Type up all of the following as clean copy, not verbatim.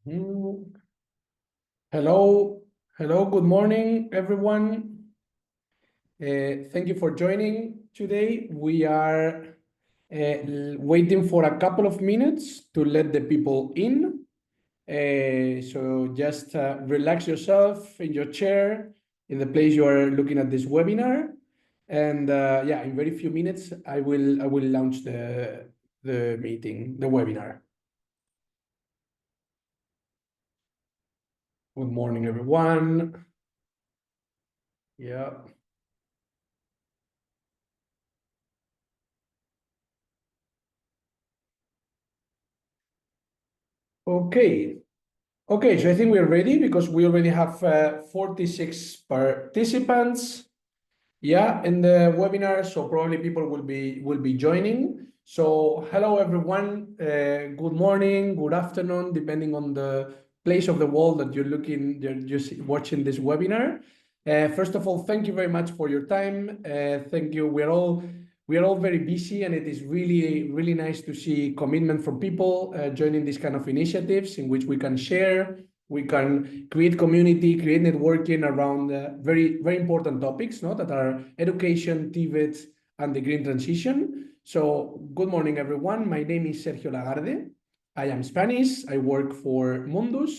Mm. Hello, good morning, everyone. Thank you for joining today. We are waiting for a couple of minutes to let the people in. So just relax yourself in your chair, in the place you are looking at this webinar. And yeah, in very few minutes, I will launch the meeting, the webinar. Good morning, everyone. Yeah. Okay. Okay, so I think we're ready because we already have 46 participants. Yeah, in the webinar, so probably people will be joining. So hello everyone, good morning, good afternoon, depending on the place of the world that you're just watching this webinar. First of all, thank you very much for your time. Thank you. We are all very busy, and it is really nice to see commitment from people joining these kind of initiatives in which we can share. We can create community, create networking around very important topics, no, that are education, TVET, and the green transition. So good morning, everyone. My name is Sergio Lagarde. I am Spanish. I work for Mundus.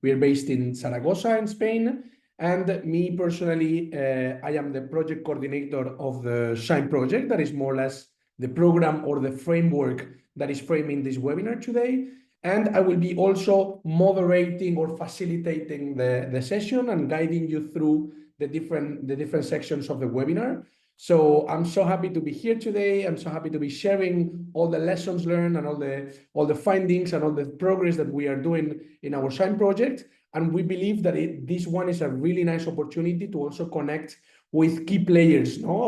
We are based in Zaragoza in Spain. And me personally, I am the project coordinator of the Shine project. That is more or less the program or the framework that is framing this webinar today. And I will be also moderating or facilitating the session and guiding you through the different sections of the webinar. So I'm so happy to be here today. I'm so happy to be sharing all the lessons learned and all the findings and all the progress that we are doing in our Shine project. And we believe that this one is a really nice opportunity to also connect with key players, no,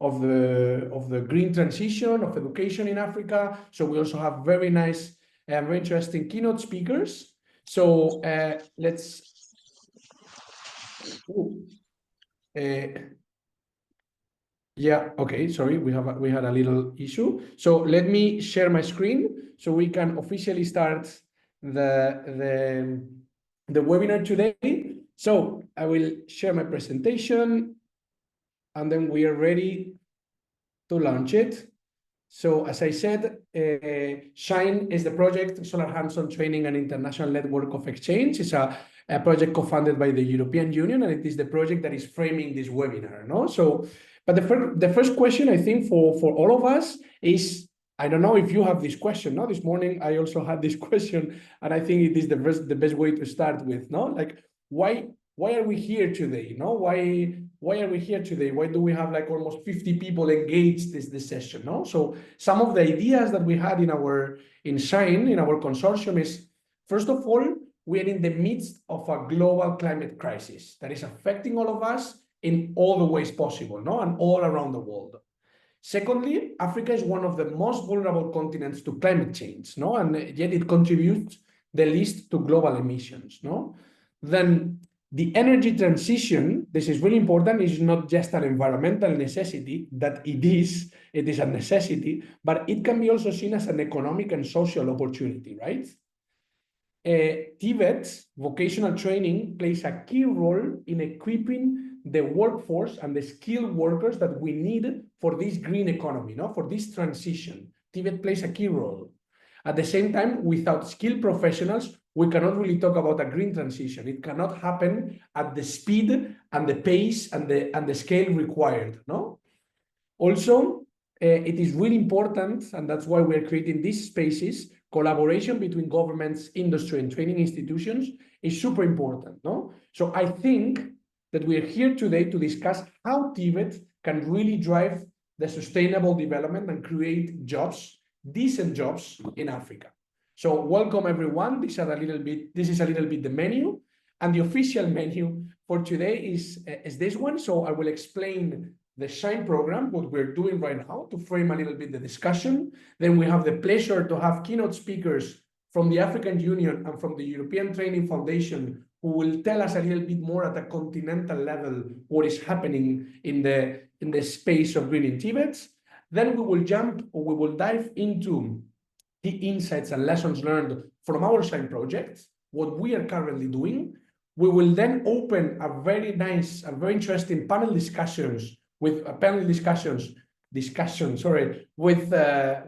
of the green transition of education in Africa. So we also have very nice and very interesting keynote speakers. So let's. Yeah, okay, sorry, we had a little issue. So let me share my screen so we can officially start the the webinar today. So I will share my presentation and then we are ready to launch it. So as I said, SHINE is the project, Solar Hands-on Training and International Network of Exchange. It's a project co-funded by the European Union, and it is the project that is framing this webinar. No, so, but the first question I think for all of us is, I don't know if you have this question. No, this morning I also had this question, and I think it is the best way to start with. No, like why are we here today? No, why are we here today? Why do we have like almost 50 people engaged this session? No, so some of the ideas that we had in Shine, in our consortium is, first of all, we are in the midst of a global climate crisis that is affecting all of us in all the ways possible, no, and all around the world. Secondly, Africa is one of the most vulnerable continents to climate change, no, and yet it contributes the least to global emissions, no. Then the energy transition, this is really important, is not just an environmental necessity, that it is a necessity, but it can be also seen as an economic and social opportunity, right? TVET, vocational training, plays a key role in equipping the workforce and the skilled workers that we need for this green economy, no? For this transition. TVET plays a key role. At the same time, without skilled professionals, we cannot really talk about a green transition. It cannot happen at the speed and the pace and the scale required, no? Also, it is really important, and that's why we're creating these spaces. Collaboration between governments, industry, and training institutions is super important, no? So I think that we are here today to discuss how TVET can really drive the sustainable development and create jobs, decent jobs in Africa. So welcome everyone. This is a little bit the menu, and the official menu for today is this one. So I will explain the SHINE program, what we're doing right now, to frame a little bit the discussion. Then we have the pleasure to have keynote speakers from the African Union and from the European Training Foundation, who will tell us a little bit more at a continental level what is happening in the space of green in Tibet. Then we will dive into key insights and lessons learned from our Shine project, what we are currently doing. We will then open a very nice, a very interesting panel discussions with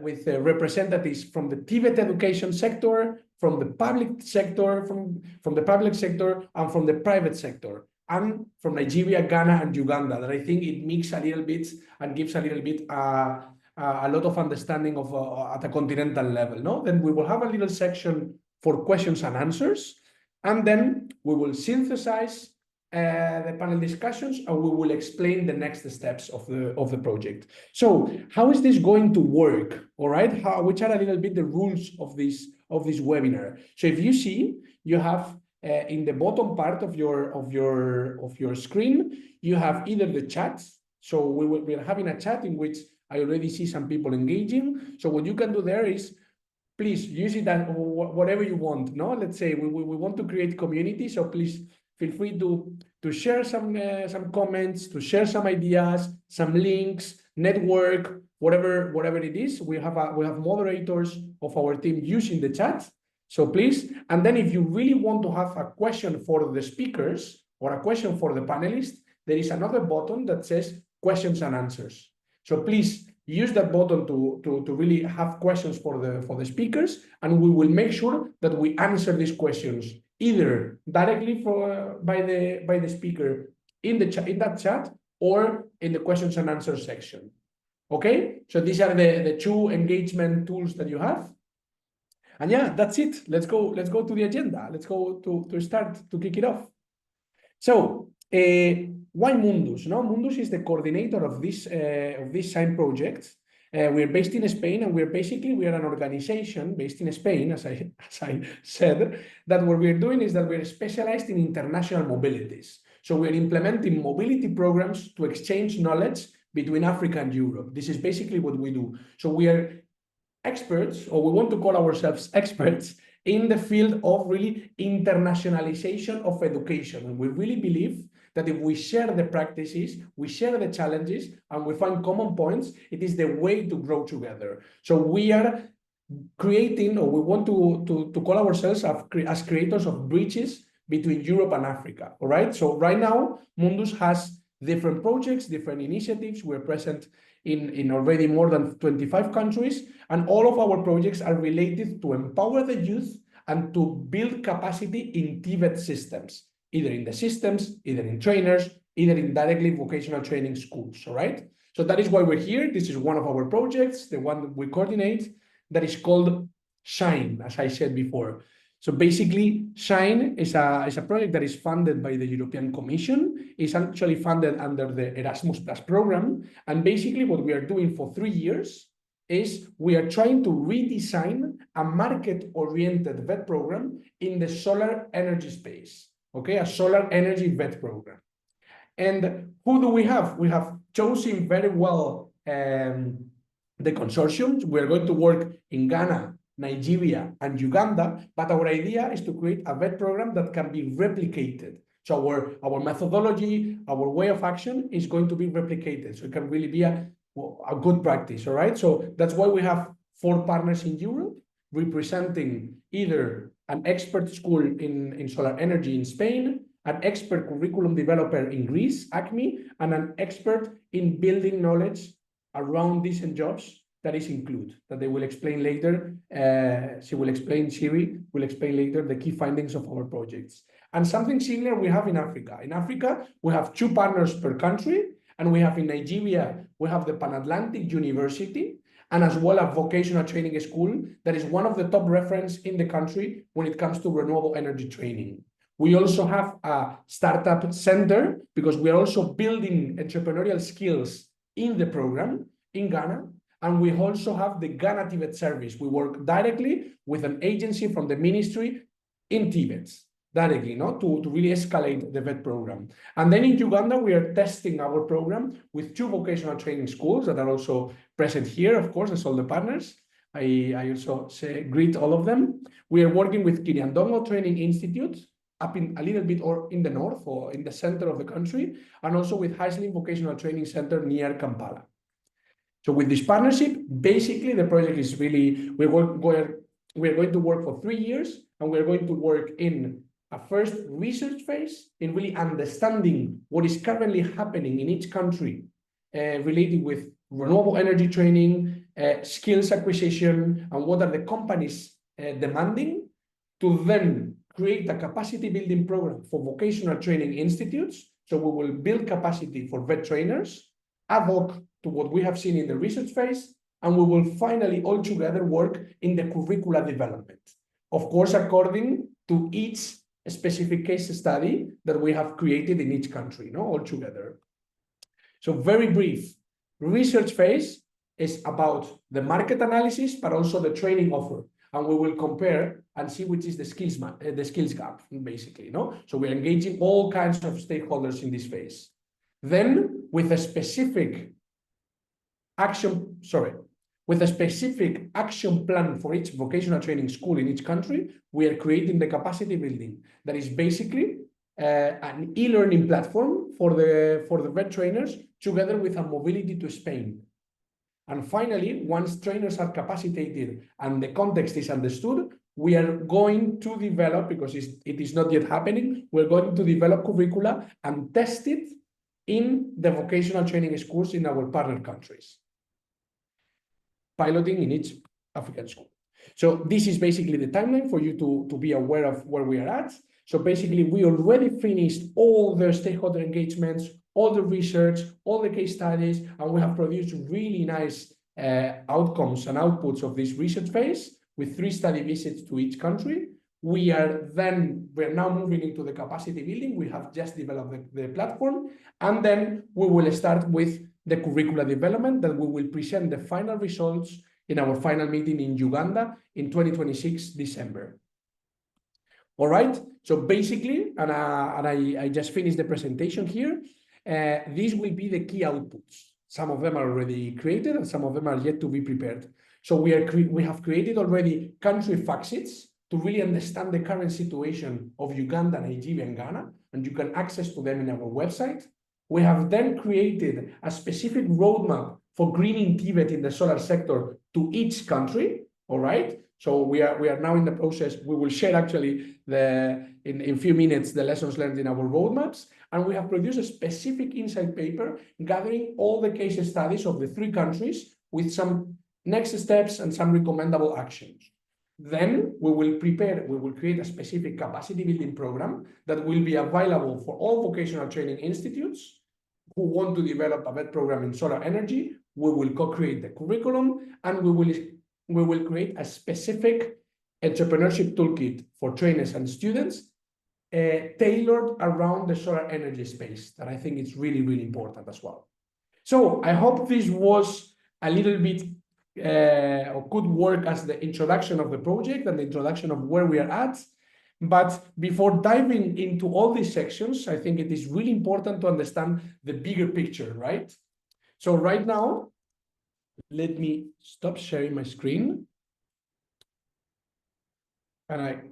with representatives from the TVET education sector, from the public sector, from the public sector, and from the private sector, and from Nigeria, Ghana, and Uganda. That I think it mixes a little bit and gives a little bit a lot of understanding of at a continental level. No, then we will have a little section for questions and answers, and then we will synthesize the panel discussions, and we will explain the next steps of the project. So how is this going to work? All right, which are a little bit the rules of this webinar. So if you see, you have in the bottom part of your screen, you have either the chat. So we are having a chat in which I already see some people engaging. So what you can do there is, please use it and whatever you want. No, let's say we want to create community. So please feel free to share some comments, to share some ideas, some links, network, whatever it is. We have moderators of our team using the chat. So please, and then if you really want to have a question for the speakers or a question for the panelists, there is another button that says questions and answers. So please use that button to really have questions for the speakers, and we will make sure that we answer these questions either directly by the speaker in that chat or in the questions and answers section. Okay, so these are the two engagement tools that you have. And yeah, that's it. Let's go to the agenda. Let's go to start to kick it off. So why Mundus? No, Mundus is the coordinator of this Shine project. We're based in Spain, and we are an organization based in Spain, as I said, that what we're doing is that we're specialized in international mobilities. So we're implementing mobility programs to exchange knowledge between Africa and Europe. This is basically what we do. So we are experts, or we want to call ourselves experts, in the field of really internationalization of education. And we really believe that if we share the practices, we share the challenges, and we find common points, it is the way to grow together. So we are creating, or we want to call ourselves as creators of bridges between Europe and Africa. All right. So right now, Mundus has different projects, different initiatives. We're present in already more than 25 countries, and all of our projects are related to empower the youth and to build capacity in TVET systems, either in the systems, either in trainers, either in directly vocational training schools. All right. So that is why we're here. This is one of our projects, the one that we coordinate, that is called Shine, as I said before. So basically, Shine is a project that is funded by the European Commission. It's actually funded under the Erasmus Plus program. And basically what we are doing for 3 years is we are trying to redesign a market-oriented VET program in the solar energy space, okay? A solar energy VET program. And who do we have? We have chosen very well the consortiums. We're going to work in Ghana, Nigeria, and Uganda, but our idea is to create a VET program that can be replicated. So our methodology, our way of action is going to be replicated. So it can really be a good practice, all right? So that's why we have 4 partners in Europe representing either an expert school in solar energy in Spain, an expert curriculum developer in Greece, ACME, and an expert in building knowledge around decent jobs that is include, that they will explain later. Shiri will explain later the key findings of our projects. And something similar we have in Africa. In Africa, we have 2 partners per country, and we have in Nigeria, we have the Pan-Atlantic University, and as well a vocational training school that is one of the top reference in the country when it comes to renewable energy training. We also have a startup center because we are also building entrepreneurial skills in the program in Ghana. And we also have the Ghana TVET service. We work directly with an agency from the ministry in Tibet, directly, to really escalate the VET program. And then in Uganda, we are testing our program with 2 vocational training schools that are also present here, of course, as all the partners. I also greet all of them. We are working with Kiriandongo Training Institute up in a little bit or in the north or in the center of the country, and also with Haisling Vocational Training Center near Kampala. So with this partnership, basically the project is really, we're going to work for 3 years, and we're going to work in a first research phase in really understanding what is currently happening in each country related with renewable energy training, skills acquisition, and what are the companies demanding, to then create a capacity building program for vocational training institutes. So we will build capacity for VET trainers, ad hoc to what we have seen in the research phase, and we will finally all together work in the curricula development. Of course, according to each specific case study that we have created in each country, all together. So very brief, research phase is about the market analysis, but also the training offer. And we will compare and see which is the skills gap, basically. So we're engaging all kinds of stakeholders in this phase. Then with a specific action plan for each vocational training school in each country, we are creating the capacity building that is basically an e-learning platform for the VET trainers, together with a mobility to Spain. And finally, once trainers are capacitated and the context is understood, we are going to develop, because it is not yet happening, we're going to develop curricula and test it in the vocational training schools in our partner countries, piloting in each African school. So this is basically the timeline for you to be aware of where we are at. So basically, we already finished all the stakeholder engagements, all the research, all the case studies, and we have produced really nice outcomes and outputs of this research phase with 3 study visits to each country. We're now moving into the capacity building. We have just developed the platform, and then we will start with the curricula development that we will present the final results in our final meeting in Uganda in 2026, December. All right, so basically, and I just finished the presentation here, these will be the key outputs. Some of them are already created and some of them are yet to be prepared. So we have created already country fact sheets to really understand the current situation of Uganda, Nigeria, and Ghana, and you can access to them in our website. We have then created a specific roadmap for greening TVET in the solar sector to each country, all right? So we are now in the process. We will share actually in a few minutes the lessons learned in our roadmaps, and we have produced a specific insight paper gathering all the case studies of the 3 countries with some next steps and some recommendable actions. Then we will create a specific capacity building program that will be available for all vocational training institutes who want to develop a VET program in solar energy. We will co-create the curriculum, and we will create a specific entrepreneurship toolkit for trainers and students tailored around the solar energy space, that I think is really, really important as well. So I hope this was a little bit or could work as the introduction of the project and the introduction of where we are at. But before diving into all these sections, I think it is really important to understand the bigger picture, right? So right now, let me stop sharing my screen. And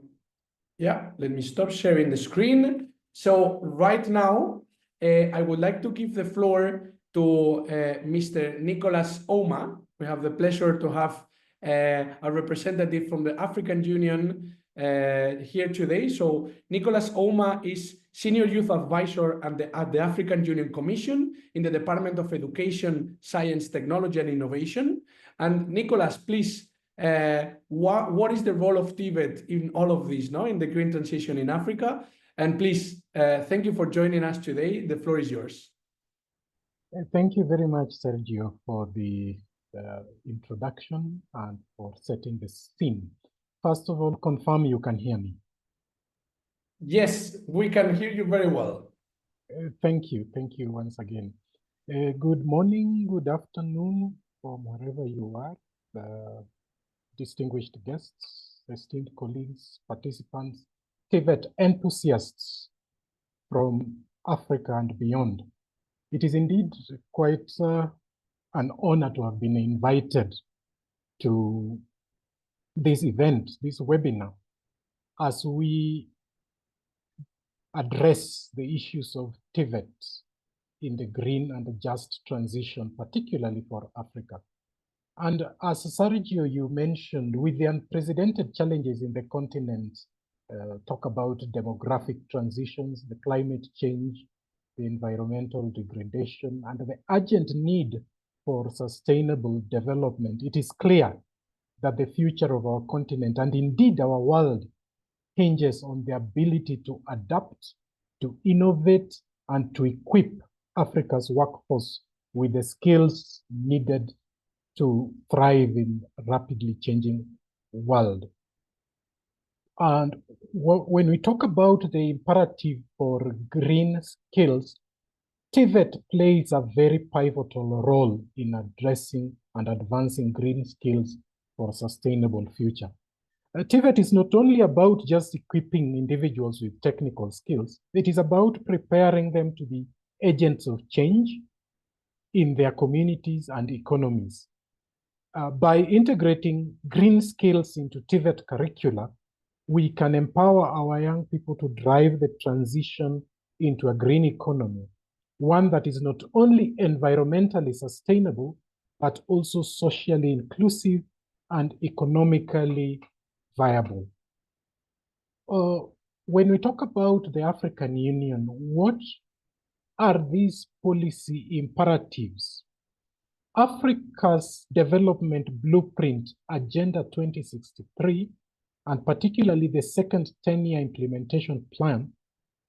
let me stop sharing the screen. So right now, I would like to give the floor to Mr. Nicholas Oma. We have the pleasure to have a representative from the African Union here today. So Nicholas Oma is Senior Youth Advisor at the African Union Commission in the Department of Education, Science, Technology and Innovation. And Nicholas, please, what is the role of TVET in all of this, in the green transition in Africa? And please, thank you for joining us today. The floor is yours. Thank you very much, Sergio, for the introduction and for setting the scene. First of all, confirm you can hear me. Yes, we can hear you very well. Thank you once again. Good morning, good afternoon from wherever you are, distinguished guests, esteemed colleagues, participants, TVET enthusiasts from Africa and beyond. It is indeed quite an honor to have been invited to this event, this webinar, as we address the issues of TVET in the green and just transition, particularly for Africa. And as Sergio, you mentioned, with the unprecedented challenges in the continent, talk about demographic transitions, the climate change, the environmental degradation, and the urgent need for sustainable development, it is clear that the future of our continent, and indeed our world, hinges on the ability to adapt, to innovate, and to equip Africa's workforce with the skills needed to thrive in a rapidly changing world. And when we talk about the imperative for green skills, TVET plays a very pivotal role in addressing and advancing green skills for a sustainable future. TVET is not only about just equipping individuals with technical skills, it is about preparing them to be agents of change in their communities and economies. By integrating green skills into TVET curricula, we can empower our young people to drive the transition into a green economy, one that is not only environmentally sustainable, but also socially inclusive and economically viable. When we talk about the African Union, what are these policy imperatives? Africa's development blueprint, Agenda 2063, and particularly the second 10-year implementation plan,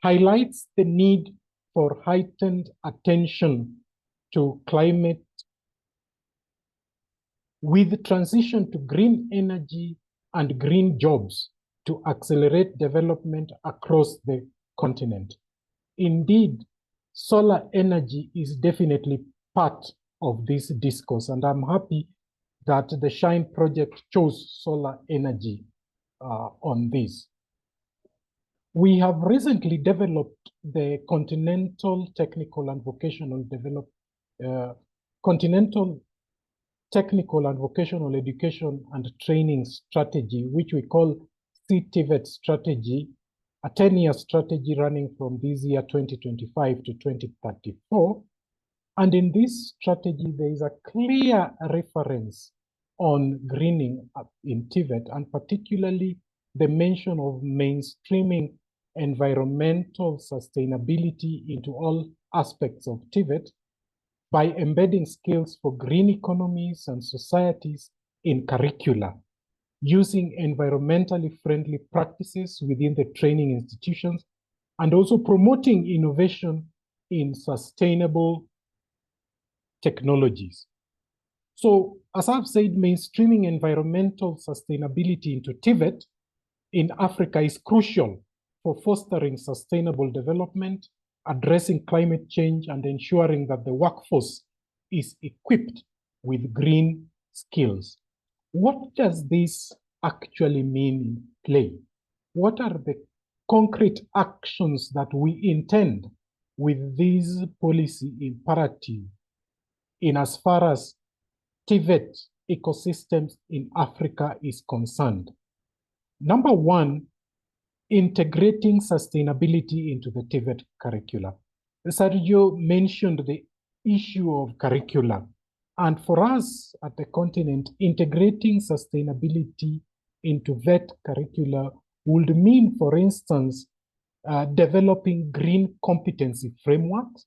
highlights the need for heightened attention to climate with transition to green energy and green jobs to accelerate development across the continent. Indeed, solar energy is definitely part of this discourse, and I'm happy that the SHINE project chose solar energy on this. We have recently developed the Continental Technical and Vocational Education and Training Strategy, which we call CTVET strategy, a 10-year strategy running from this year 2025 to 2034. And in this strategy, there is a clear reference on greening in TVET, and particularly the mention of mainstreaming environmental sustainability into all aspects of TVET by embedding skills for green economies and societies in curricula, using environmentally friendly practices within the training institutions, and also promoting innovation in sustainable technologies. So, as I've said, mainstreaming environmental sustainability into TVET in Africa is crucial for fostering sustainable development, addressing climate change, and ensuring that the workforce is equipped with green skills. What does this actually mean in play? What are the concrete actions that we intend with these policy imperative in as far as TVET ecosystems in Africa is concerned? Number one, integrating sustainability into the TVET curricula. Sergio mentioned the issue of curricula. And for us at the continent, integrating sustainability into VET curricula would mean, for instance, developing green competency frameworks.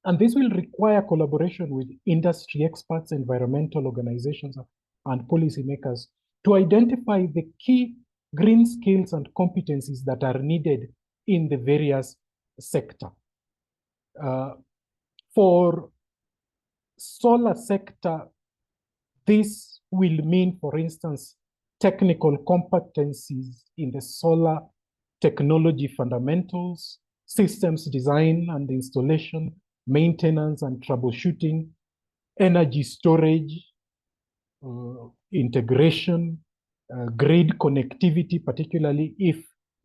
And this will require collaboration with industry experts, environmental organizations, and policymakers to identify the key green skills and competencies that are needed in the various sectors. For solar sector, this will mean, for instance, technical competencies in the solar technology fundamentals, systems design and installation, maintenance and troubleshooting, energy storage, integration, grid connectivity, particularly if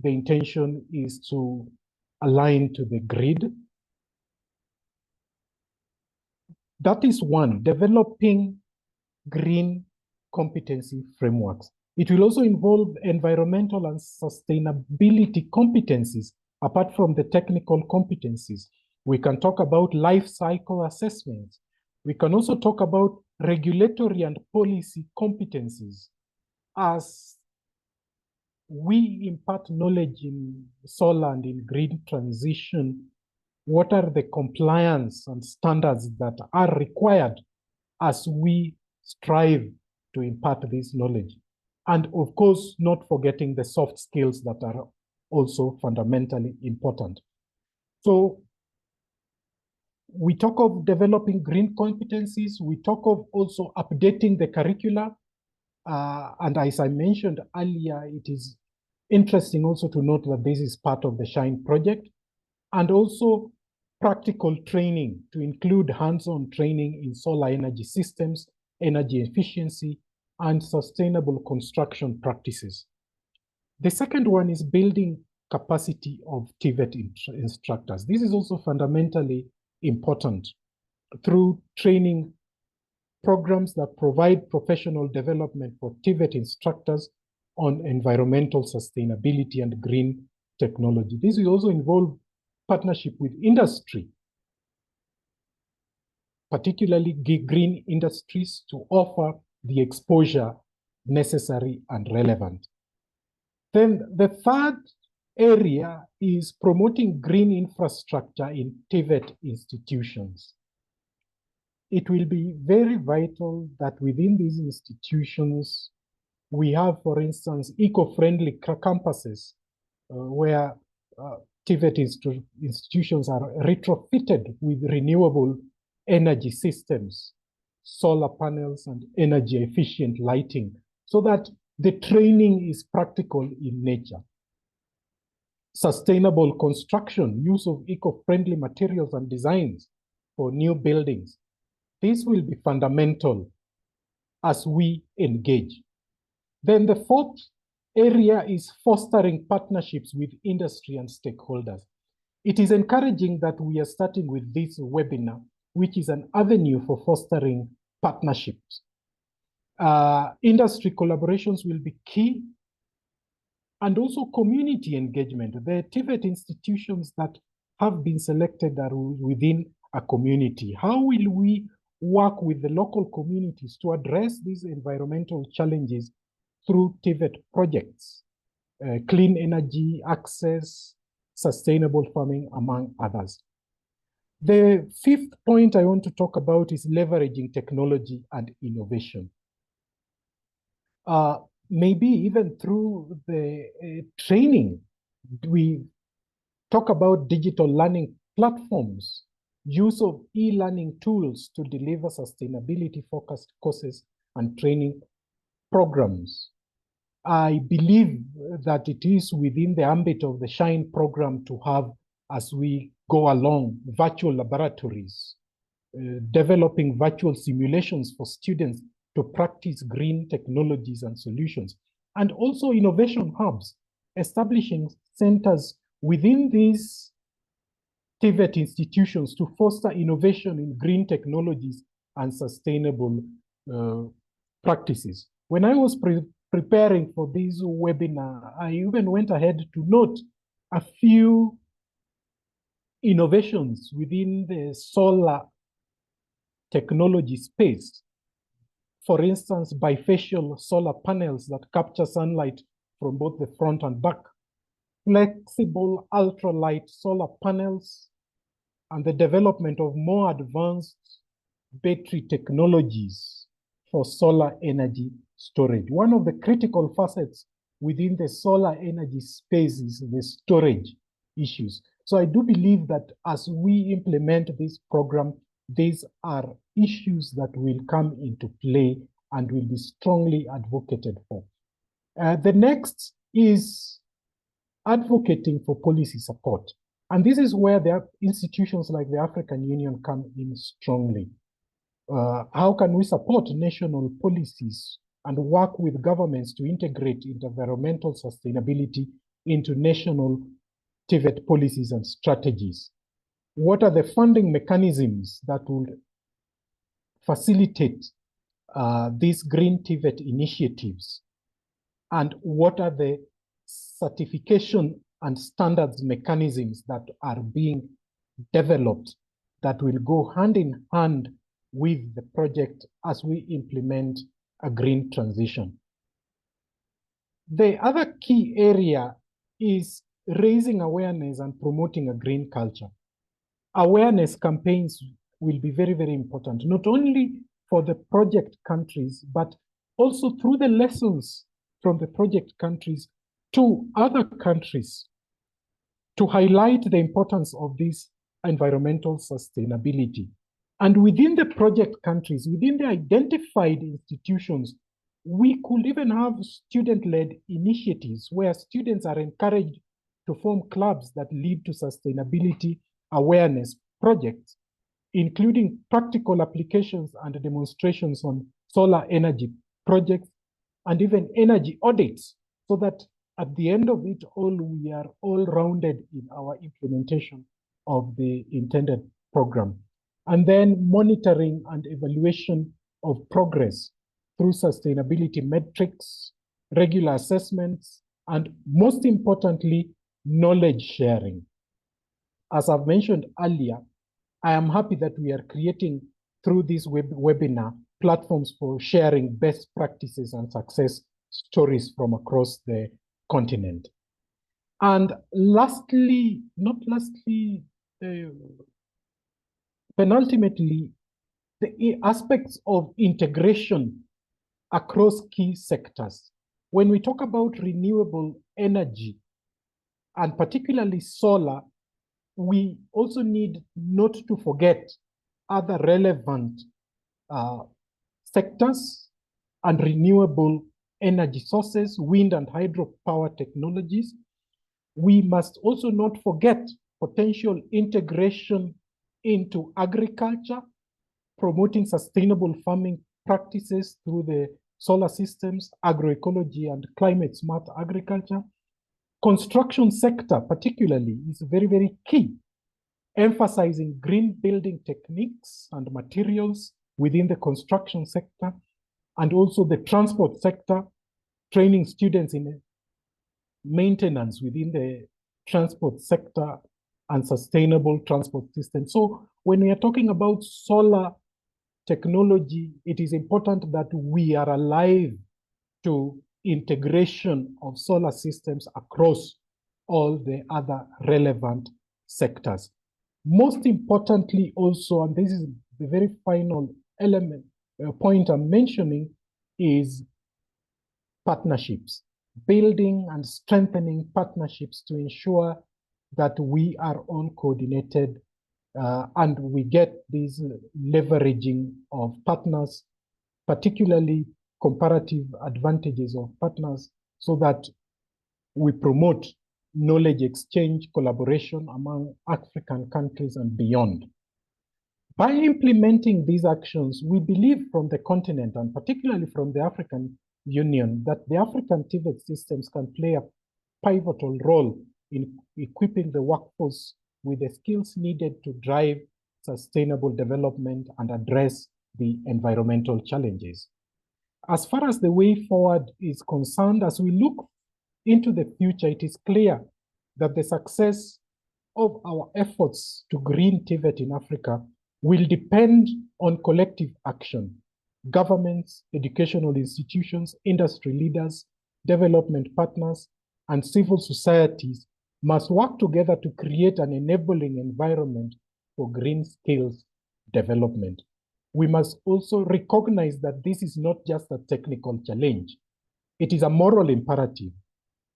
the intention is to align to the grid. That is one, developing green competency frameworks. It will also involve environmental and sustainability competencies, apart from the technical competencies. We can talk about life cycle assessments. We can also talk about regulatory and policy competencies. As we impart knowledge in solar and in green transition, what are the compliance and standards that are required as we strive to impart this knowledge? And of course, not forgetting the soft skills that are also fundamentally important. So we talk of developing green competencies. We talk of also updating the curricula. And as I mentioned earlier, it is interesting also to note that this is part of the SHINE project, and also practical training to include hands-on training in solar energy systems, energy efficiency, and sustainable construction practices. The second one is building capacity of TVET instructors. This is also fundamentally important through training programs that provide professional development for TVET instructors on environmental sustainability and green technology. This will also involve partnership with industry, particularly green industries, to offer the exposure necessary and relevant. Then the third area is promoting green infrastructure in TVET institutions. It will be very vital that within these institutions, we have, for instance, eco-friendly campuses where TVET institutions are retrofitted with renewable energy systems, solar panels, and energy efficient lighting, so that the training is practical in nature. Sustainable construction, use of eco-friendly materials and designs for new buildings. This will be fundamental as we engage. Then the fourth area is fostering partnerships with industry and stakeholders. It is encouraging that we are starting with this webinar, which is an avenue for fostering partnerships. Industry collaborations will be key, and also community engagement. The TVET institutions that have been selected are within a community. How will we work with the local communities to address these environmental challenges through TVET projects, clean energy access, sustainable farming, among others? The fifth point I want to talk about is leveraging technology and innovation. Maybe even through the training, we talk about digital learning platforms, use of e-learning tools to deliver sustainability-focused courses and training programs. I believe that it is within the ambit of the SHINE program to have, as we go along, virtual laboratories, developing virtual simulations for students to practice green technologies and solutions, and also innovation hubs, establishing centers within these TVET institutions to foster innovation in green technologies and sustainable practices. When I was preparing for this webinar, I even went ahead to note a few innovations within the solar technology space. For instance, bifacial solar panels that capture sunlight from both the front and back, flexible ultralight solar panels, and the development of more advanced battery technologies for solar energy storage. One of the critical facets within the solar energy space is the storage issues. So I do believe that as we implement this program, these are issues that will come into play and will be strongly advocated for. The next is advocating for policy support. And this is where the institutions like the African Union come in strongly. How can we support national policies and work with governments to integrate environmental sustainability into national TVET policies and strategies? What are the funding mechanisms that will facilitate these green TVET initiatives? And what are the certification and standards mechanisms that are being developed that will go hand in hand with the project as we implement a green transition. The other key area is raising awareness and promoting a green culture. Awareness campaigns will be very, very important, not only for the project countries, but also through the lessons from the project countries to other countries to highlight the importance of this environmental sustainability. And within the project countries, within the identified institutions, we could even have student-led initiatives where students are encouraged to form clubs that lead to sustainability awareness projects, including practical applications and demonstrations on solar energy projects and even energy audits, so that at the end of it all, we are all rounded in our implementation of the intended program. And then monitoring and evaluation of progress through sustainability metrics, regular assessments, and most importantly, knowledge sharing. As I've mentioned earlier, I am happy that we are creating through this webinar platforms for sharing best practices and success stories from across the continent. And lastly, not lastly, penultimately, the aspects of integration across key sectors. When we talk about renewable energy, and particularly solar, we also need not to forget other relevant sectors and renewable energy sources, wind and hydropower technologies. We must also not forget potential integration into agriculture, promoting sustainable farming practices through the solar systems, agroecology, and climate smart agriculture. Construction sector particularly is very, very key, emphasizing green building techniques and materials within the construction sector, and also the transport sector, training students in maintenance within the transport sector and sustainable transport systems. So when we are talking about solar technology, it is important that we are alive to integration of solar systems across all the other relevant sectors. Most importantly also, and this is the very final element, point I'm mentioning, is partnerships, building and strengthening partnerships to ensure that we are all coordinated and we get this leveraging of partners, particularly comparative advantages of partners, so that we promote knowledge exchange, collaboration among African countries and beyond. By implementing these actions, we believe from the continent, and particularly from the African Union, that the African TVET systems can play a pivotal role in equipping the workforce with the skills needed to drive sustainable development and address the environmental challenges. As far as the way forward is concerned, as we look into the future, it is clear that the success of our efforts to green TVET in Africa will depend on collective action. Governments, educational institutions, industry leaders, development partners, and civil societies must work together to create an enabling environment for green skills development. We must also recognize that this is not just a technical challenge. It is a moral imperative.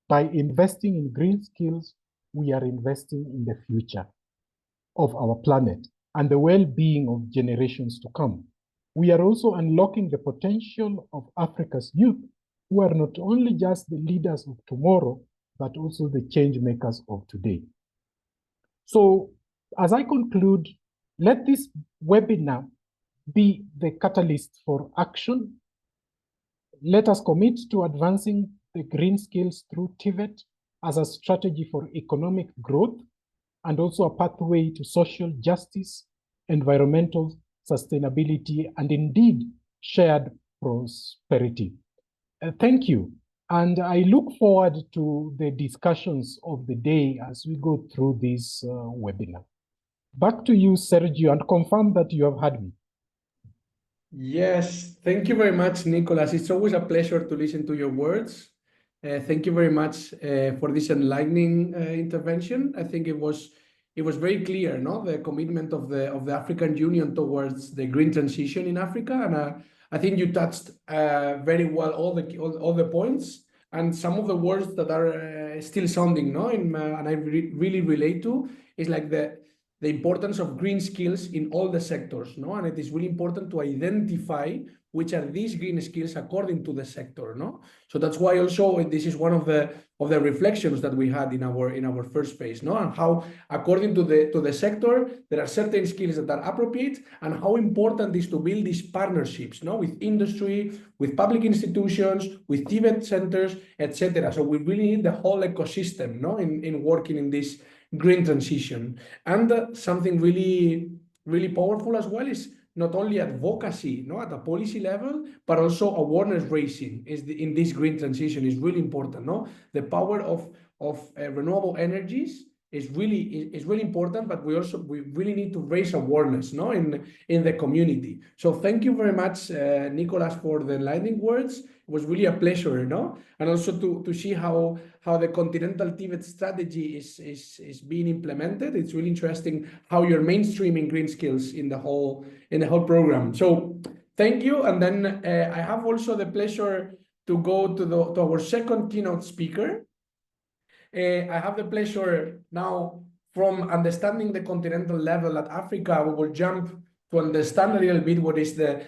By investing in green skills, we are investing in the future of our planet and the well-being of generations to come. We are also unlocking the potential of Africa's youth, who are not only just the leaders of tomorrow, but also the change makers of today. So as I conclude, let this webinar be the catalyst for action. Let us commit to advancing the green skills through TVET as a strategy for economic growth and also a pathway to social justice, environmental sustainability, and indeed shared prosperity. Thank you. And I look forward to the discussions of the day as we go through this webinar. Back to you, Sergio, and confirm that you have had me. Yes, thank you very much, Nicholas. It's always a pleasure to listen to your words. Thank you very much for this enlightening intervention. I think it was very clear, no, the commitment of the African Union towards the green transition in Africa, and I think you touched very well all the points and some of the words that are still sounding, no, and I really relate to is like the importance of green skills in all the sectors, no? And it is really important to identify which are these green skills according to the sector, no? So that's why also this is one of the reflections that we had in our first phase, no? And how according to the sector there are certain skills that are appropriate, and how important is to build these partnerships, no, with industry, with public institutions, with TVET centers, etc. So we really need the whole ecosystem, no, in working in this green transition. And something really, really powerful as well is not only advocacy, no, at a policy level, but also awareness raising in this green transition is really important, no? The power of renewable energies is really important, but we really need to raise awareness, no, in the community. So thank you very much, Nicholas, for the enlightening words. It was really a pleasure, no? And also to see how the continental TVET strategy is being implemented. It's really interesting how you're mainstreaming green skills in the whole program. So thank you. And then I have also the pleasure to go to our second keynote speaker. I have the pleasure now, from understanding the continental level at Africa, we will jump to understand a little bit what is the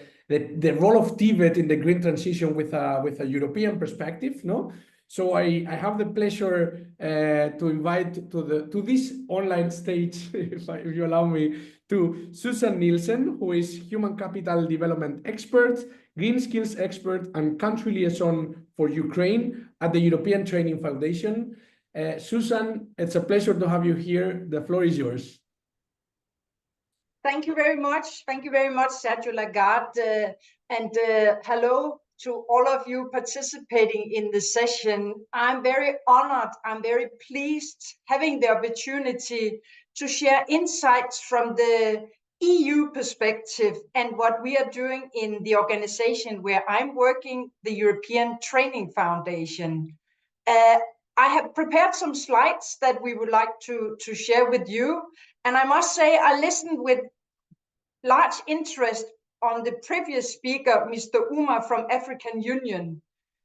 role of TVET in the green transition with a European perspective, no? So I have the pleasure to invite to this online stage, if you allow me, to Susan Nielsen, who is Human Capital Development Expert, Green Skills Expert, and Country Liaison for Ukraine at the European Training Foundation. Susan, it's a pleasure to have you here. The floor is yours. Thank you very much. Thank you very much, Sergio Lagarde. And hello to all of you participating in the session. I'm very honored, I'm very pleased having the opportunity to share insights from the EU perspective and what we are doing in the organization where I'm working, the European Training Foundation. I have prepared some slides that we would like to share with you. And I must say, I listened with large interest on the previous speaker, Mr. Uma from African Union.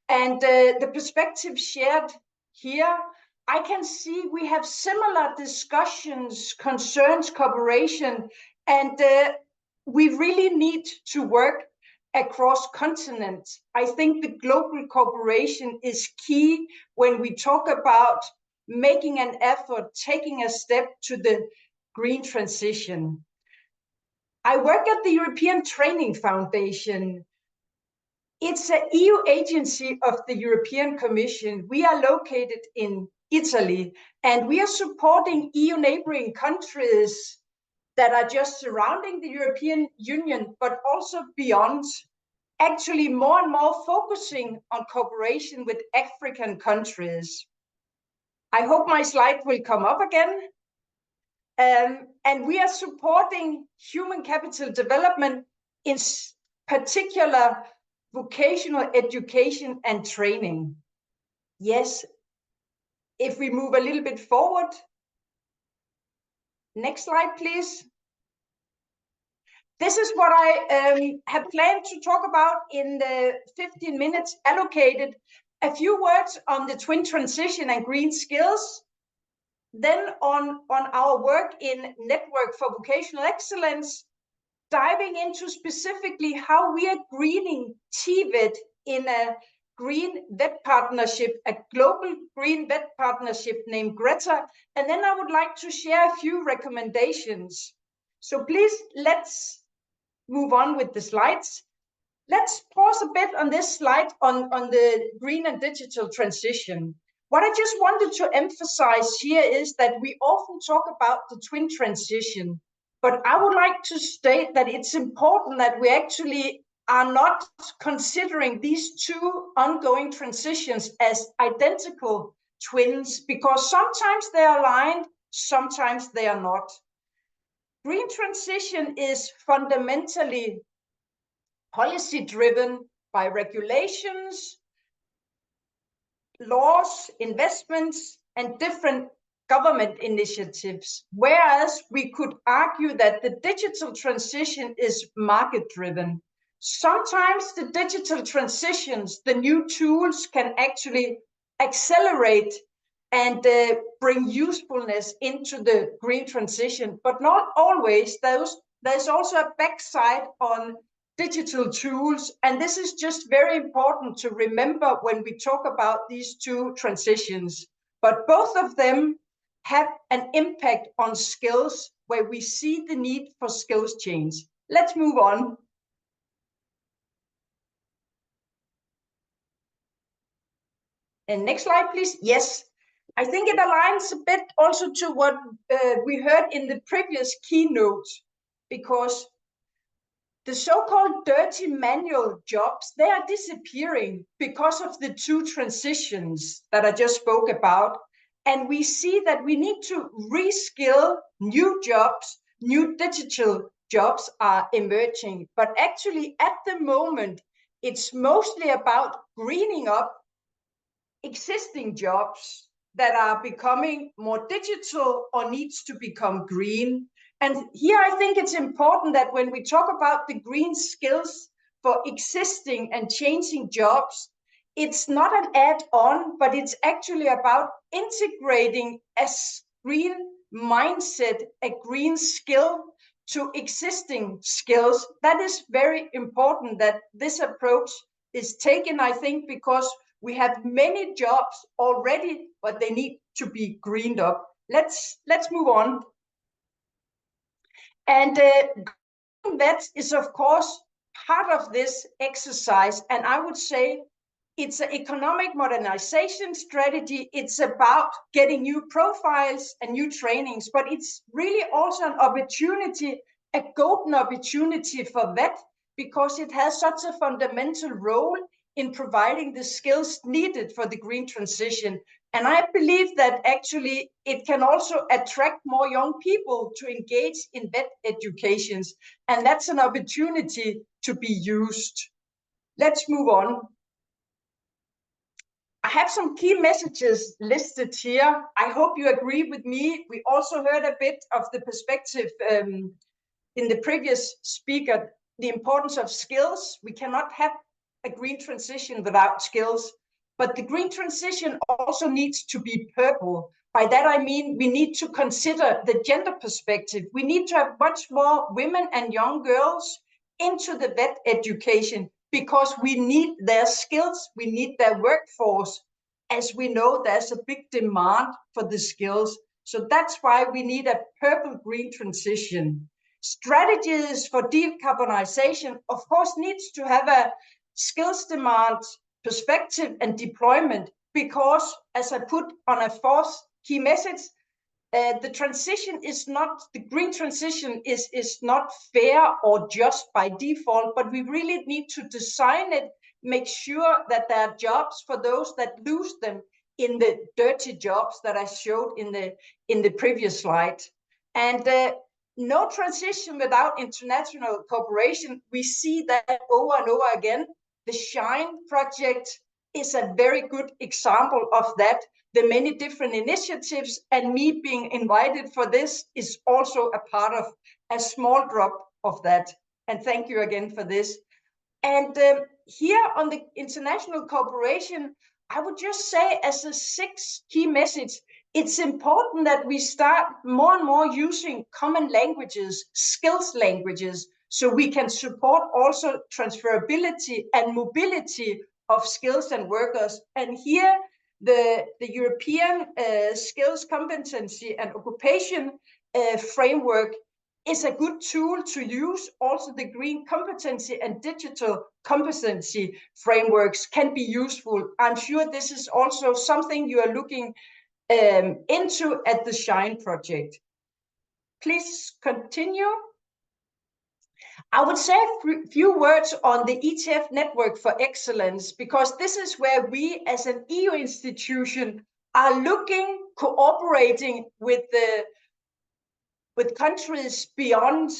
And the perspective shared here, I can see we have similar discussions, concerns, cooperation, and we really need to work across continents. I think the global cooperation is key when we talk about making an effort, taking a step to the green transition. I work at the European Training Foundation. It's an EU agency of the European Commission. We are located in Italy, and we are supporting EU neighboring countries that are just surrounding the European Union, but also beyond, actually more and more focusing on cooperation with African countries. I hope my slide will come up again. And we are supporting human capital development, in particular vocational education and training. Yes, if we move a little bit forward. Next slide, please. This is what I have planned to talk about in the 15 minutes allocated. A few words on the twin transition and green skills. Then on our work in Network for Vocational Excellence, diving into specifically how we are greening TVET in a green vet partnership, a global green vet partnership named Greta. And then I would like to share a few recommendations. So please, let's move on with the slides. Let's pause a bit on this slide on the green and digital transition. What I just wanted to emphasize here is that we often talk about the twin transition, but I would like to state that it's important that we actually are not considering these two ongoing transitions as identical twins, because sometimes they are aligned, sometimes they are not. green transition is fundamentally policy driven by regulations, laws, investments, and different government initiatives, whereas we could argue that the digital transition is market driven. Sometimes the digital transitions, the new tools, can actually accelerate and bring usefulness into the green transition, but not always. There's also a backside on digital tools, and this is just very important to remember when we talk about these two transitions. But both of them have an impact on skills where we see the need for skills change. Let's move on. And next slide, please. Yes, I think it aligns a bit also to what we heard in the previous keynote, because the so-called dirty manual jobs, they are disappearing because of the two transitions that I just spoke about. And we see that we need to reskill new jobs, new digital jobs are emerging. But actually at the moment, it's mostly about greening up existing jobs that are becoming more digital or needs to become green. And here I think it's important that when we talk about the green skills for existing and changing jobs, it's not an add-on, but it's actually about integrating a green mindset, a green skill to existing skills. That is very important that this approach is taken, I think, because we have many jobs already, but they need to be greened up. Let's move on. And that is, of course, part of this exercise. And I would say it's an economic modernization strategy. It's about getting new profiles and new trainings, but it's really also an opportunity, a golden opportunity for VET, because it has such a fundamental role in providing the skills needed for the green transition. And I believe that actually it can also attract more young people to engage in VET educations. And that's an opportunity to be used. Let's move on. I have some key messages listed here. I hope you agree with me. We also heard a bit of the perspective in the previous speaker, the importance of skills. We cannot have a green transition without skills, but the green transition also needs to be purple. By that I mean we need to consider the gender perspective. We need to have much more women and young girls into the VET education because we need their skills, we need their workforce. As we know, there's a big demand for the skills. So that's why we need a purple-green transition. Strategies for decarbonization, of course, needs to have a skills demand perspective and deployment, because as I put on a fourth key message, the transition is not, the green transition is not fair or just by default, but we really need to design it, make sure that there are jobs for those that lose them in the dirty jobs that I showed in the previous slide. And no transition without international cooperation. We see that over and over again. The SHINE project is a very good example of that. The many different initiatives and me being invited for this is also a part of a small drop of that. And thank you again for this. And here on the international cooperation, I would just say as a sixth key message, it's important that we start more and more using common languages, skills languages, so we can support also transferability and mobility of skills and workers. And here, the European skills, competency and occupation framework is a good tool to use. Also, the green competency and digital competency frameworks can be useful. I'm sure this is also something you are looking into at the SHINE project. Please continue. I would say a few words on the ETF Network for Excellence, because this is where we as an EU institution are looking, cooperating with the with countries beyond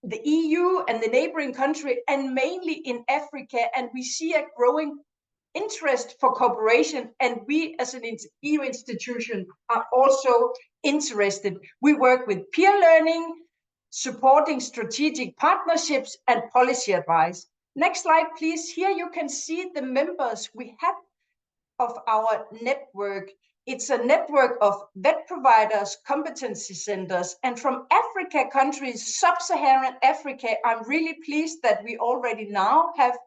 the EU and the neighboring country, and mainly in Africa. And we see a growing interest for cooperation, and we as an EU institution are also interested. We work with peer learning, supporting strategic partnerships and policy advice. Next slide, please. Here you can see the members we have of our network. It's a network of VET providers, competency centers, and from Africa countries, sub-Saharan Africa, I'm really pleased that we already now have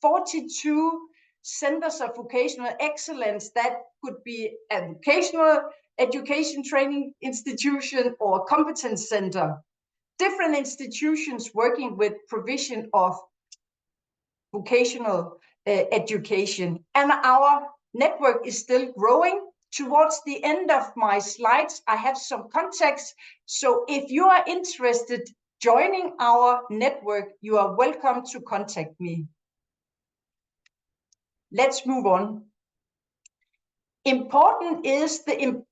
42 centers of vocational excellence. That could be a vocational education training institution or competence center. Different institutions working with provision of vocational education. And our network is still growing. Towards the end of my slides, I have some context. So if you are interested joining our network, you are welcome to contact me. Let's move on. Important is the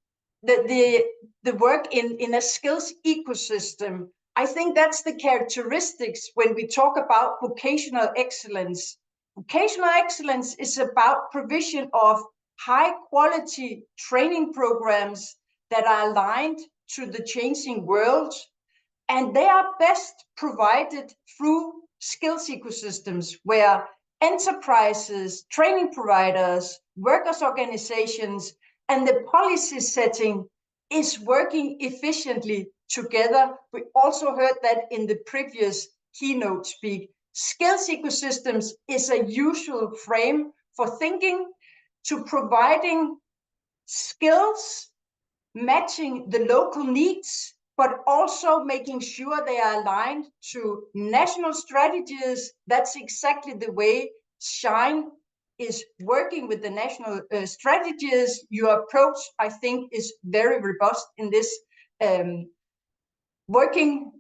work in a skills ecosystem. I think that's the characteristics when we talk about vocational excellence. Vocational excellence is about provision of high quality training programs that are aligned to the changing world, and they are best provided through skills ecosystems where enterprises, training providers, workers' organizations, and the policy setting is working efficiently together. We also heard that in the previous keynote speak. Skills ecosystems is a usual frame for thinking to providing skills, matching the local needs, but also making sure they are aligned to national strategies. That's exactly the way SHINE is working with the national strategies. Your approach, I think, is very robust in this working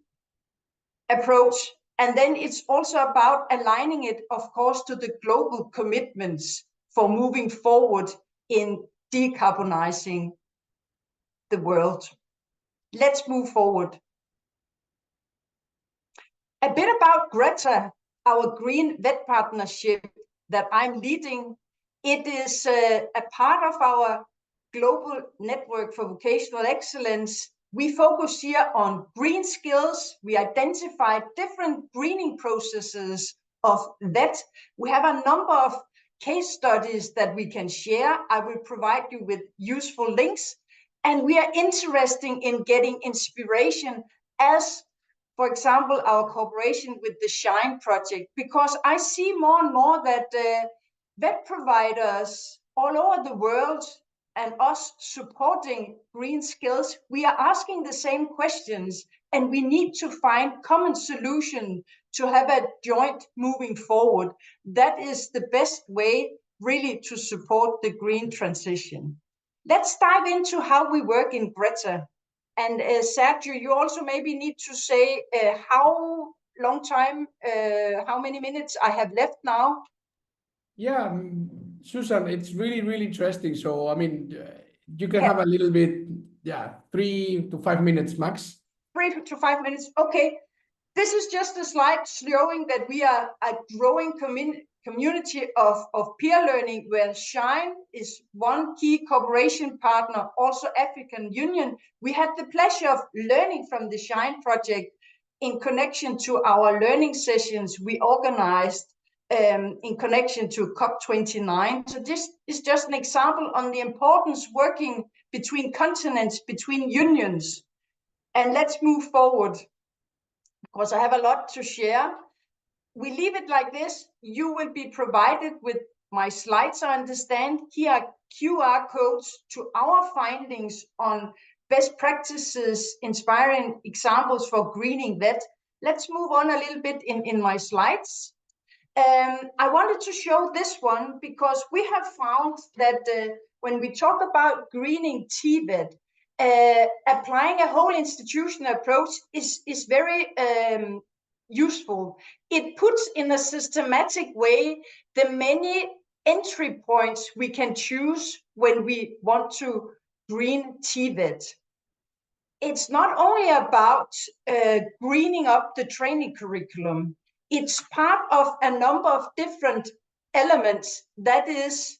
approach. And then it's also about aligning it, of course, to the global commitments for moving forward in decarbonizing the world. Let's move forward. A bit about Greta, our Green VET partnership that I'm leading. It is a part of our global network for vocational excellence. We focus here on green skills. We identified different greening processes of VET. We have a number of case studies that we can share. I will provide you with useful links. And we are interested in getting inspiration as, for example, our cooperation with the SHINE project, because I see more and more that VET providers all over the world and us supporting green skills, we are asking the same questions, and we need to find common solution to have a joint moving forward. That is the best way really to support the green transition. Let's dive into how we work in Greta. And Sergio, you also maybe need to say how long time, how many minutes I have left now. Yeah, Susan, it's really, really interesting. So, I mean, you can have a little bit, 3 to 5 minutes max. 3 to 5 minutes. Okay. This is just a slide showing that we are a growing community of peer learning, where SHINE is one key cooperation partner, also African Union. We had the pleasure of learning from the SHINE project in connection to our learning sessions we organized in connection to COP29. So this is just an example on the importance working between continents, between unions. And let's move forward, because I have a lot to share. We leave it like this. You will be provided with my slides, I understand. Here are QR codes to our findings on best practices, inspiring examples for greening VET. Let's move on a little bit in my slides. I wanted to show this one because we have found that when we talk about greening TVET, applying a whole institution approach is very useful. It puts in a systematic way the many entry points we can choose when we want to green TVET. it's not only about greening up the training curriculum, it's part of a number of different elements that is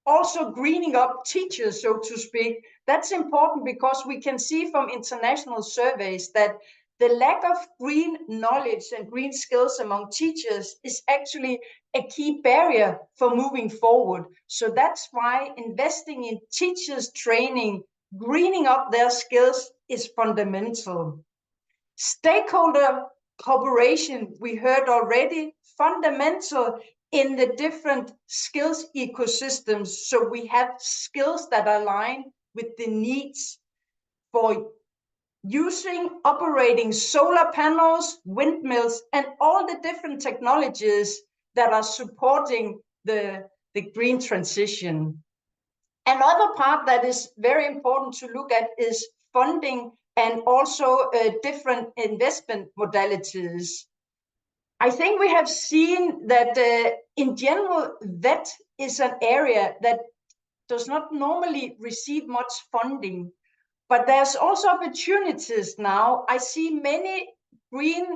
also greening up teachers, so to speak. That's important because we can see from international surveys that the lack of green knowledge and green skills among teachers is actually a key barrier for moving forward. So that's why investing in teachers' training, greening up their skills is fundamental. Stakeholder cooperation, we heard already, fundamental in the different skills ecosystems. So we have skills that align with the needs for using, operating solar panels, windmills, and all the different technologies that are supporting the green transition. Another part that is very important to look at is funding and also different investment modalities. I think we have seen that in general, VET is an area that does not normally receive much funding, but there's also opportunities now. I see many green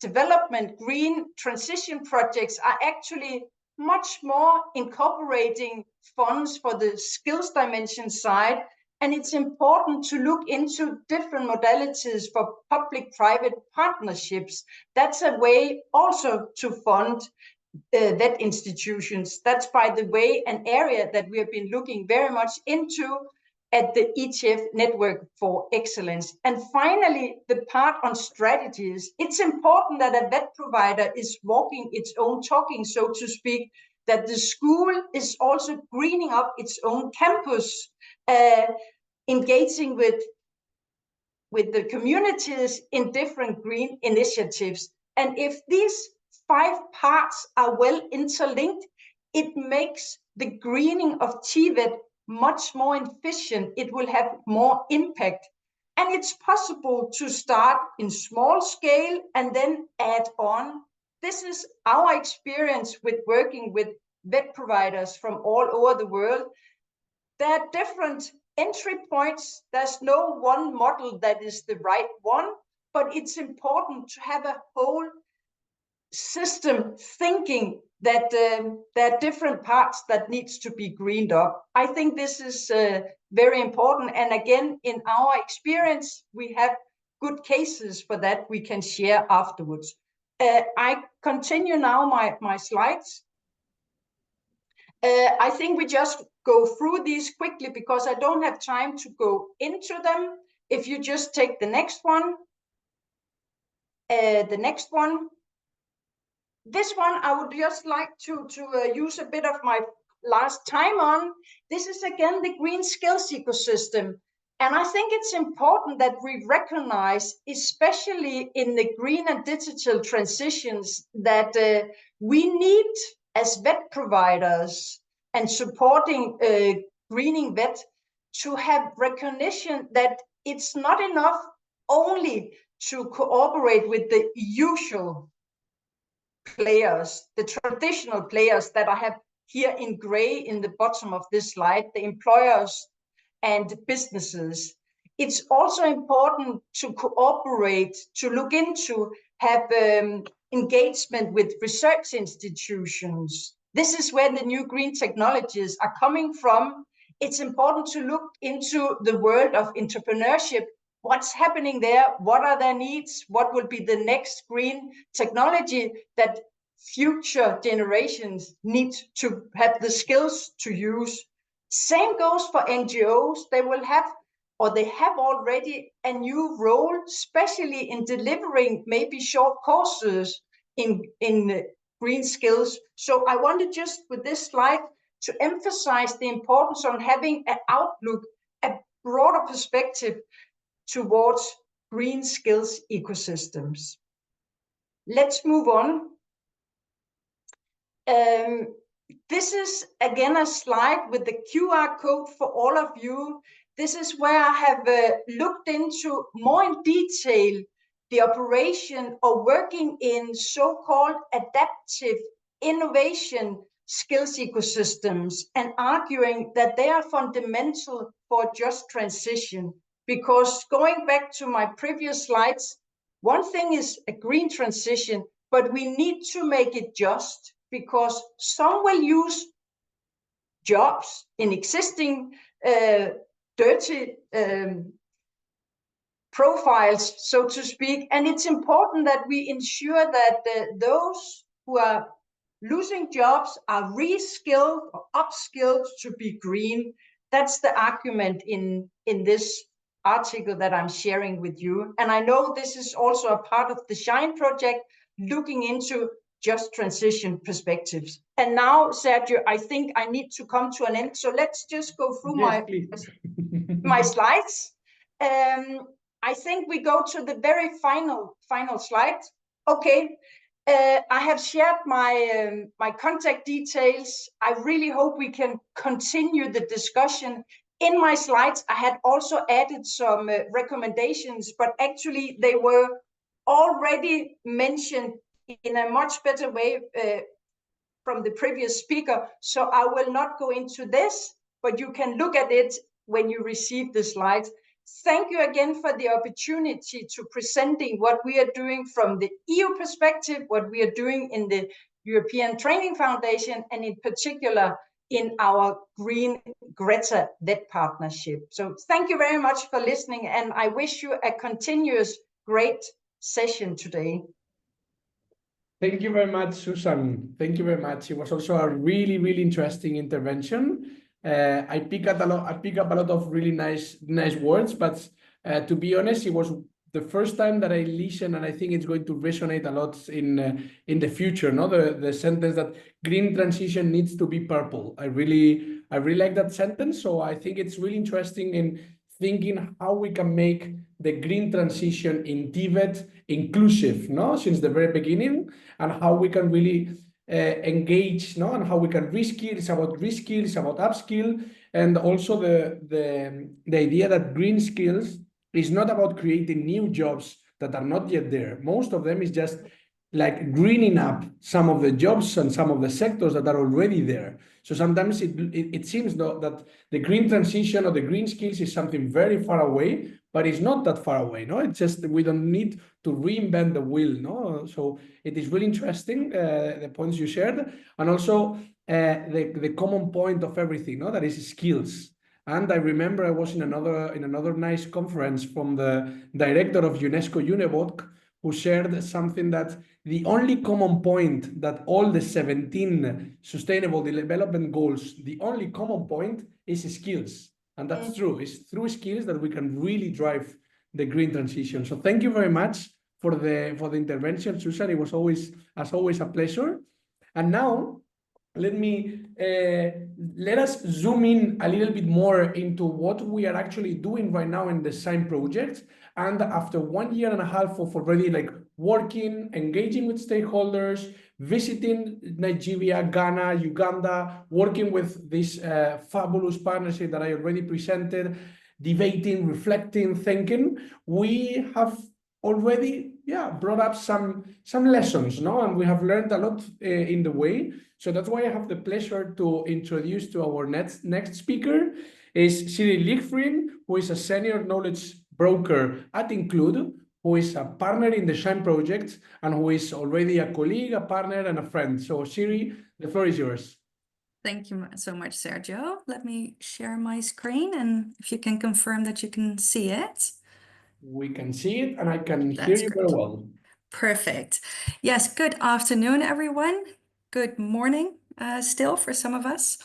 development, green transition projects are actually much more incorporating funds for the skills dimension side. And it's important to look into different modalities for public-private partnerships. That's a way also to fund VET institutions. That's, by the way, an area that we have been looking very much into at the ETF Network for Excellence. And finally, the part on strategies. It's important that a VET provider is walking its own talking, so to speak, that the school is also greening up its own campus, engaging with the communities in different green initiatives. And if these 5 parts are well interlinked, it makes the greening of TVET much more efficient. It will have more impact. And it's possible to start in small scale and then add on. This is our experience with working with VET providers from all over the world. There are different entry points. There's no one model that is the right one, but it's important to have a whole system thinking that there are different parts that needs to be greened up. I think this is very important. And again, in our experience, we have good cases for that we can share afterwards. I continue now my slides. I think we just go through these quickly because I don't have time to go into them. If you just take the next one. This one, I would just like to use a bit of my last time on. This is again the green skills ecosystem. And I think it's important that we recognize, especially in the green and digital transitions, that we need, as VET providers and supporting greening VET, to have recognition that it's not enough only to cooperate with the usual players, the traditional players that I have here in gray in the bottom of this slide, the employers and businesses. It's also important to cooperate, to look into, have engagement with research institutions. This is where the new green technologies are coming from. It's important to look into the world of entrepreneurship. What's happening there? What are their needs? What will be the next green technology that future generations need to have the skills to use? Same goes for NGOs. They will have, or they have already, a new role, especially in delivering maybe short courses in green skills. So I wanted just with this slide to emphasize the importance on having an outlook, a broader perspective towards green skills ecosystems. Let's move on. This is again a slide with the QR code for all of you. This is where I have looked into more in detail the operation of working in so-called adaptive innovation skills ecosystems and arguing that they are fundamental for just transition, because going back to my previous slides, one thing is a green transition, but we need to make it just, because some will use jobs in existing dirty profiles, so to speak. And it's important that we ensure that those who are losing jobs are reskilled or upskilled to be green. That's the argument in this article that I'm sharing with you. And I know this is also a part of the SHINE project, looking into just transition perspectives. And now, Sergio, I think I need to come to an end. So let's just go through my slides. I think we go to the very final slide. Okay, I have shared my contact details. I really hope we can continue the discussion. In my slides, I had also added some recommendations, but actually they were already mentioned in a much better way from the previous speaker. So I will not go into this, but you can look at it when you receive the slides. Thank you again for the opportunity to presenting what we are doing from the EU perspective, what we are doing in the European Training Foundation, and in particular in our Green Greta TVET partnership. So thank you very much for listening, and I wish you a continuous great session today. Thank you very much, Susan. Thank you very much. It was also a really, really interesting intervention. I pick up a lot of really nice words, but to be honest, it was the first time that I listened, and I think it's going to resonate a lot in the future. No, the sentence that green transition needs to be purple. I really like that sentence. So I think it's really interesting in thinking how we can make the green transition in TVET inclusive, no, since the very beginning, and how we can really engage, no, and how we can reskill. It's about reskill, it's about upskill, and also the idea that green skills is not about creating new jobs that are not yet there. Most of them is just like greening up some of the jobs and some of the sectors that are already there. So sometimes it seems that the green transition or the green skills is something very far away, but it's not that far away. No, it's just we don't need to reinvent the wheel. No, so it is really interesting the points you shared, and also the common point of everything. No, that is skills. And I remember I was in another nice conference from the director of UNESCO UNEVOC, who shared something that the only common point that all the 17 sustainable development goals, the only common point is skills. And that's true. It's through skills that we can really drive the green transition. So thank you very much for the intervention, Susan. It was as always a pleasure. And now let us zoom in a little bit more into what we are actually doing right now in the SHINE project. And after 1.5 years of already like working, engaging with stakeholders, visiting Nigeria, Ghana, Uganda, working with this fabulous partnership that I already presented, debating, reflecting, thinking, we have already brought up some lessons, no? And we have learned a lot in the way. So that's why I have the pleasure to introduce to our next speaker is Siri Lichtfried, who is a senior knowledge broker at Include, who is a partner in the SHINE project, and who is already a colleague, a partner, and a friend. So Siri, the floor is yours. Thank you so much, Sergio. Let me share my screen, and if you can confirm that you can see it. We can see it, and I can hear you very well. Perfect. Yes, good afternoon, everyone. Good morning still for some of us.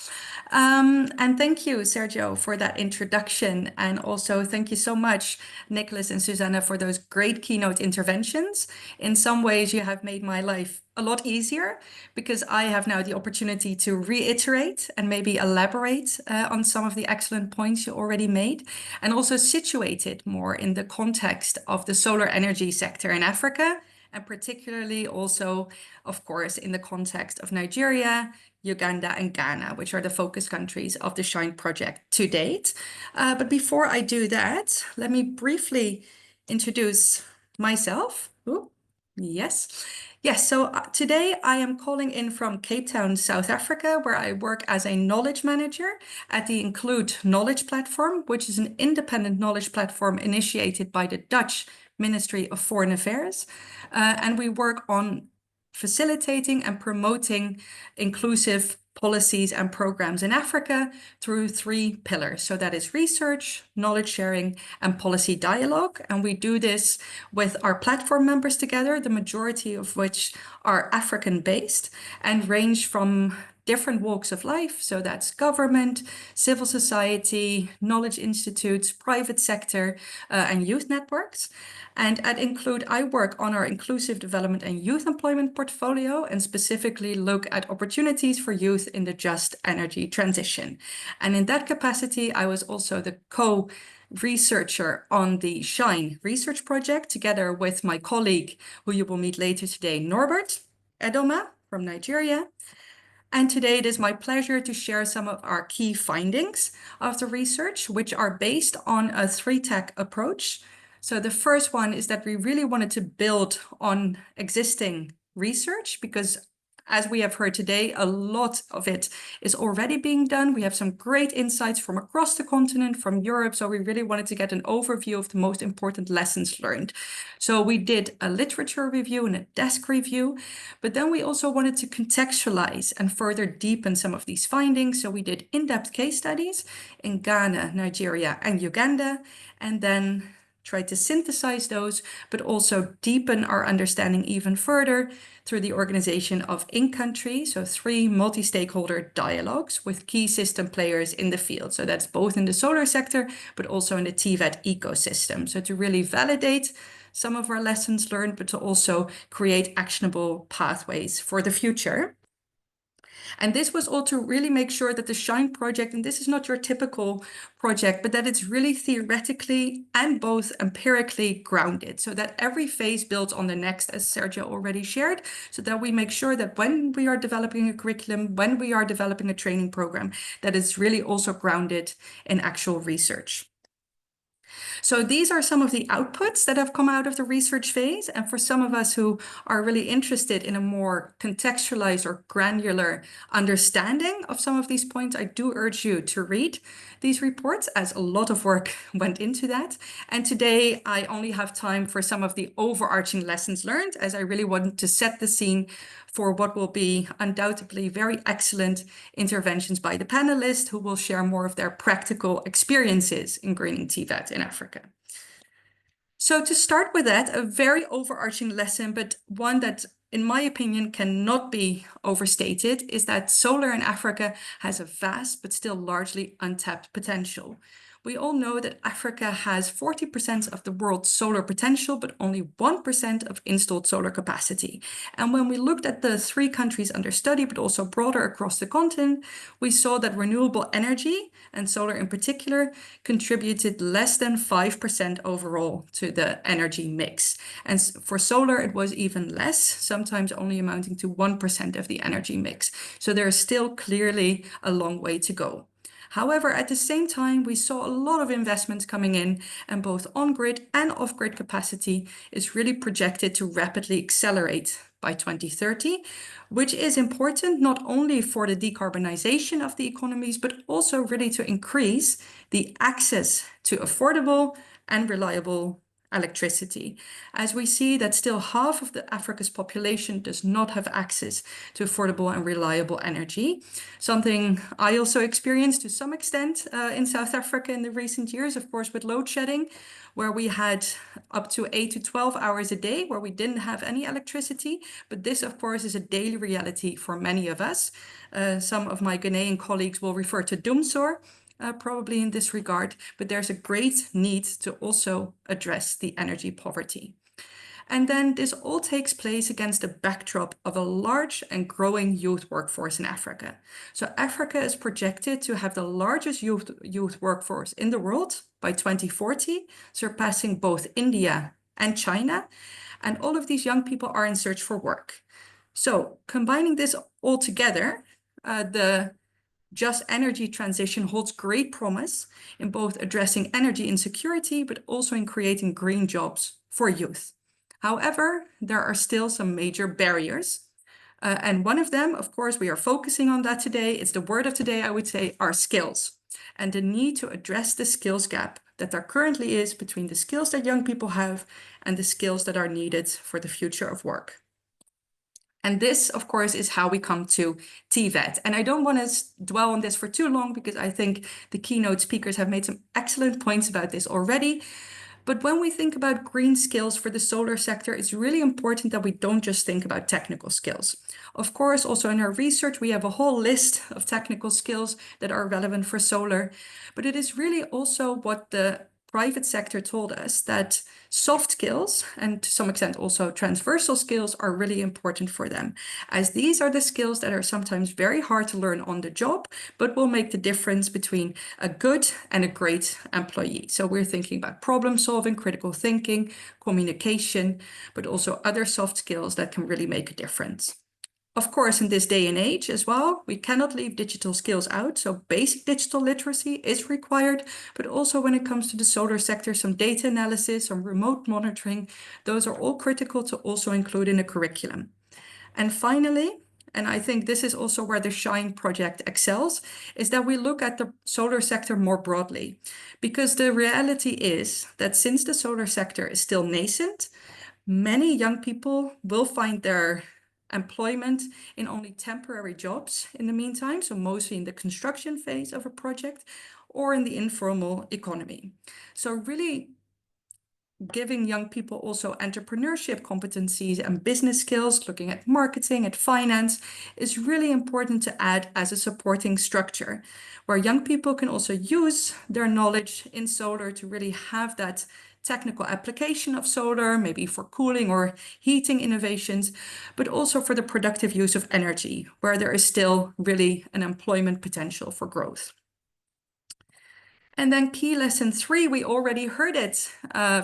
And thank you, Sergio, for that introduction. And also thank you so much, Nicholas and Susanna, for those great keynote interventions. In some ways, you have made my life a lot easier because I have now the opportunity to reiterate and maybe elaborate on some of the excellent points you already made, and also situate it more in the context of the solar energy sector in Africa, and particularly also, of course, in the context of Nigeria, Uganda, and Ghana, which are the focus countries of the SHINE project to date. But before I do that, let me briefly introduce myself. Ooh, yes. Yes, so today I am calling in from Cape Town, South Africa, where I work as a knowledge manager at the Include Knowledge Platform, which is an independent knowledge platform initiated by the Dutch Ministry of Foreign Affairs. And we work on facilitating and promoting inclusive policies and programs in Africa through 3 pillars. So that is research, knowledge sharing, and policy dialogue. And we do this with our platform members together, the majority of which are African-based and range from different walks of life. So that's government, civil society, knowledge institutes, private sector, and youth networks. And at Include, I work on our inclusive development and youth employment portfolio and specifically look at opportunities for youth in the just energy transition. And in that capacity, I was also the co-researcher on the SHINE research project, together with my colleague, who you will meet later today, Norbert Edoma from Nigeria. And today it is my pleasure to share some of our key findings of the research, which are based on a 3-tack approach. So the first one is that we really wanted to build on existing research because, as we have heard today, a lot of it is already being done. We have some great insights from across the continent, from Europe. So we really wanted to get an overview of the most important lessons learned. So we did a literature review and a desk review, but then we also wanted to contextualize and further deepen some of these findings. So we did in-depth case studies in Ghana, Nigeria, and Uganda, and then tried to synthesize those, but also deepen our understanding even further through the organization of in-country, so 3 multi-stakeholder dialogues with key system players in the field. So that's both in the solar sector, but also in the TVET ecosystem. So to really validate some of our lessons learned, but to also create actionable pathways for the future. And this was all to really make sure that the SHINE project, and this is not your typical project, but that it's really theoretically and both empirically grounded, so that every phase builds on the next, as Sergio already shared, so that we make sure that when we are developing a curriculum, when we are developing a training program, that it's really also grounded in actual research. So these are some of the outputs that have come out of the research phase. And for some of us who are really interested in a more contextualized or granular understanding of some of these points, I do urge you to read these reports, as a lot of work went into that. And today I only have time for some of the overarching lessons learned, as I really want to set the scene for what will be undoubtedly very excellent interventions by the panelists, who will share more of their practical experiences in greening TVET in Africa. So to start with that, a very overarching lesson, but one that, in my opinion, cannot be overstated, is that solar in Africa has a vast but still largely untapped potential. We all know that Africa has 40% of the world's solar potential, but only 1% of installed solar capacity. And when we looked at the 3 countries under study, but also broader across the continent, we saw that renewable energy, and solar in particular, contributed less than 5% overall to the energy mix. And for solar, it was even less, sometimes only amounting to 1% of the energy mix. So there is still clearly a long way to go. However, at the same time, we saw a lot of investments coming in, and both on-grid and off-grid capacity is really projected to rapidly accelerate by 2030, which is important not only for the decarbonization of the economies, but also really to increase the access to affordable and reliable electricity, as we see that still half of Africa's population does not have access to affordable and reliable energy. Something I also experienced to some extent in South Africa in the recent years, of course, with load shedding, where we had up to 8 to 12 hours a day where we didn't have any electricity. But this, of course, is a daily reality for many of us. Some of my Ghanaian colleagues will refer to doomsor, probably in this regard, but there's a great need to also address the energy poverty. And then this all takes place against the backdrop of a large and growing youth workforce in Africa. So Africa is projected to have the largest youth workforce in the world by 2040, surpassing both India and China. And all of these young people are in search for work. So combining this all together, the just energy transition holds great promise in both addressing energy insecurity, but also in creating green jobs for youth. However, there are still some major barriers. And one of them, of course, we are focusing on that today. It's the word of today, I would say, are skills, and the need to address the skills gap that there currently is between the skills that young people have and the skills that are needed for the future of work. And this, of course, is how we come to TVET. And I don't want to dwell on this for too long because I think the keynote speakers have made some excellent points about this already. But when we think about green skills for the solar sector, it's really important that we don't just think about technical skills. Of course, also in our research, we have a whole list of technical skills that are relevant for solar, but it is really also what the private sector told us, that soft skills and to some extent also transversal skills are really important for them, as these are the skills that are sometimes very hard to learn on the job, but will make the difference between a good and a great employee. So we're thinking about problem solving, critical thinking, communication, but also other soft skills that can really make a difference. Of course, in this day and age as well, we cannot leave digital skills out. So basic digital literacy is required, but also when it comes to the solar sector, some data analysis, some remote monitoring, those are all critical to also include in the curriculum. And finally, and I think this is also where the SHINE project excels, is that we look at the solar sector more broadly. Because the reality is that since the solar sector is still nascent, many young people will find their employment in only temporary jobs in the meantime, so mostly in the construction phase of a project or in the informal economy. So really giving young people also entrepreneurship competencies and business skills, looking at marketing, at finance, is really important to add as a supporting structure, where young people can also use their knowledge in solar to really have that technical application of solar, maybe for cooling or heating innovations, but also for the productive use of energy, where there is still really an employment potential for growth. And then key lesson 3, we already heard it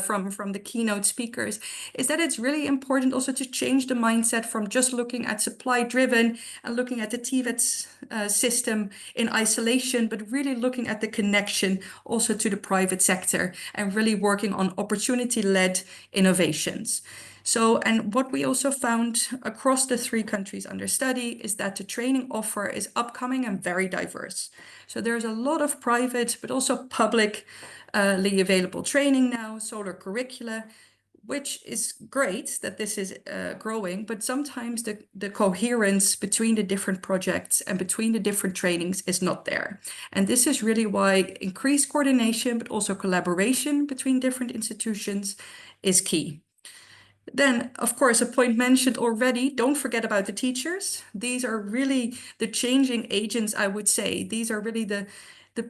from the keynote speakers, is that it's really important also to change the mindset from just looking at supply driven and looking at the TVET system in isolation, but really looking at the connection also to the private sector and really working on opportunity-led innovations. So, and what we also found across the 3 countries under study is that the training offer is upcoming and very diverse. So there's a lot of private, but also publicly available training now, solar curricula, which is great that this is growing, but sometimes the coherence between the different projects and between the different trainings is not there. And this is really why increased coordination, but also collaboration between different institutions is key. Then, of course, a point mentioned already, don't forget about the teachers. These are really the changing agents, I would say. These are really the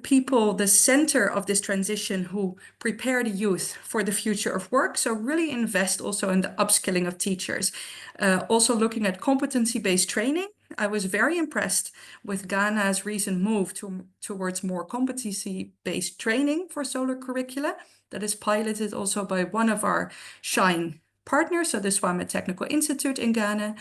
people, the center of this transition who prepare the youth for the future of work. So really invest also in the upskilling of teachers. Also looking at competency-based training. I was very impressed with Ghana's recent move towards more competency-based training for solar curricula that is piloted also by one of our SHINE partners, so the Swame Technical Institute in Ghana,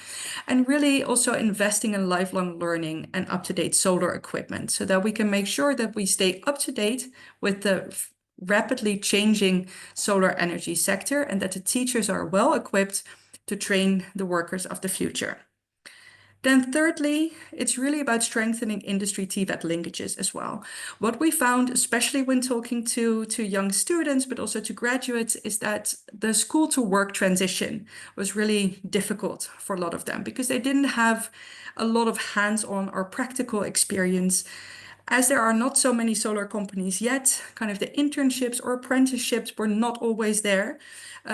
and really also investing in lifelong learning and up-to-date solar equipment so that we can make sure that we stay up to date with the rapidly changing solar energy sector and that the teachers are well equipped to train the workers of the future. Then thirdly, it's really about strengthening industry TVET linkages as well. What we found, especially when talking to young students, but also to graduates, is that the school to work transition was really difficult for a lot of them because they didn't have a lot of hands-on or practical experience. As there are not so many solar companies yet, kind of the internships or apprenticeships were not always there.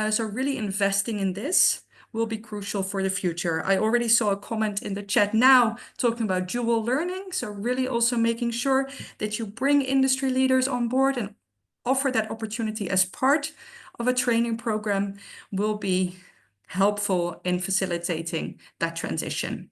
So really investing in this will be crucial for the future. I already saw a comment in the chat now talking about dual learning. So really also making sure that you bring industry leaders on board and offer that opportunity as part of a training program will be helpful in facilitating that transition.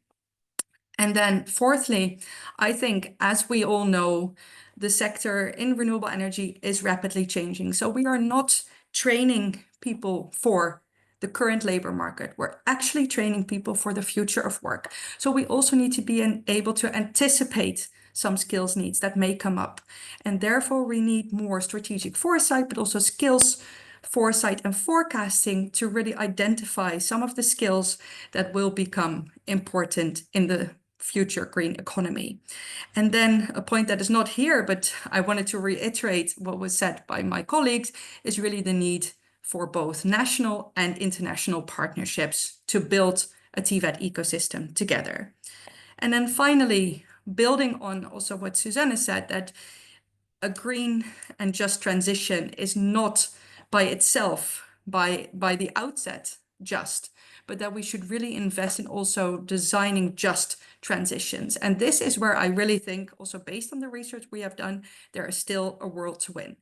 And then fourthly, I think, as we all know, the sector in renewable energy is rapidly changing. So we are not training people for the current labor market. We're actually training people for the future of work. So we also need to be able to anticipate some skills needs that may come up. And therefore we need more strategic foresight, but also skills foresight and forecasting to really identify some of the skills that will become important in the future green economy. And then a point that is not here, but I wanted to reiterate what was said by my colleagues, is really the need for both national and international partnerships to build a TVET ecosystem together. And then finally, building on also what Susanne said, that a green and just transition is not by itself, by the outset, just, but that we should really invest in also designing just transitions. And this is where I really think, also based on the research we have done, there is still a world to win.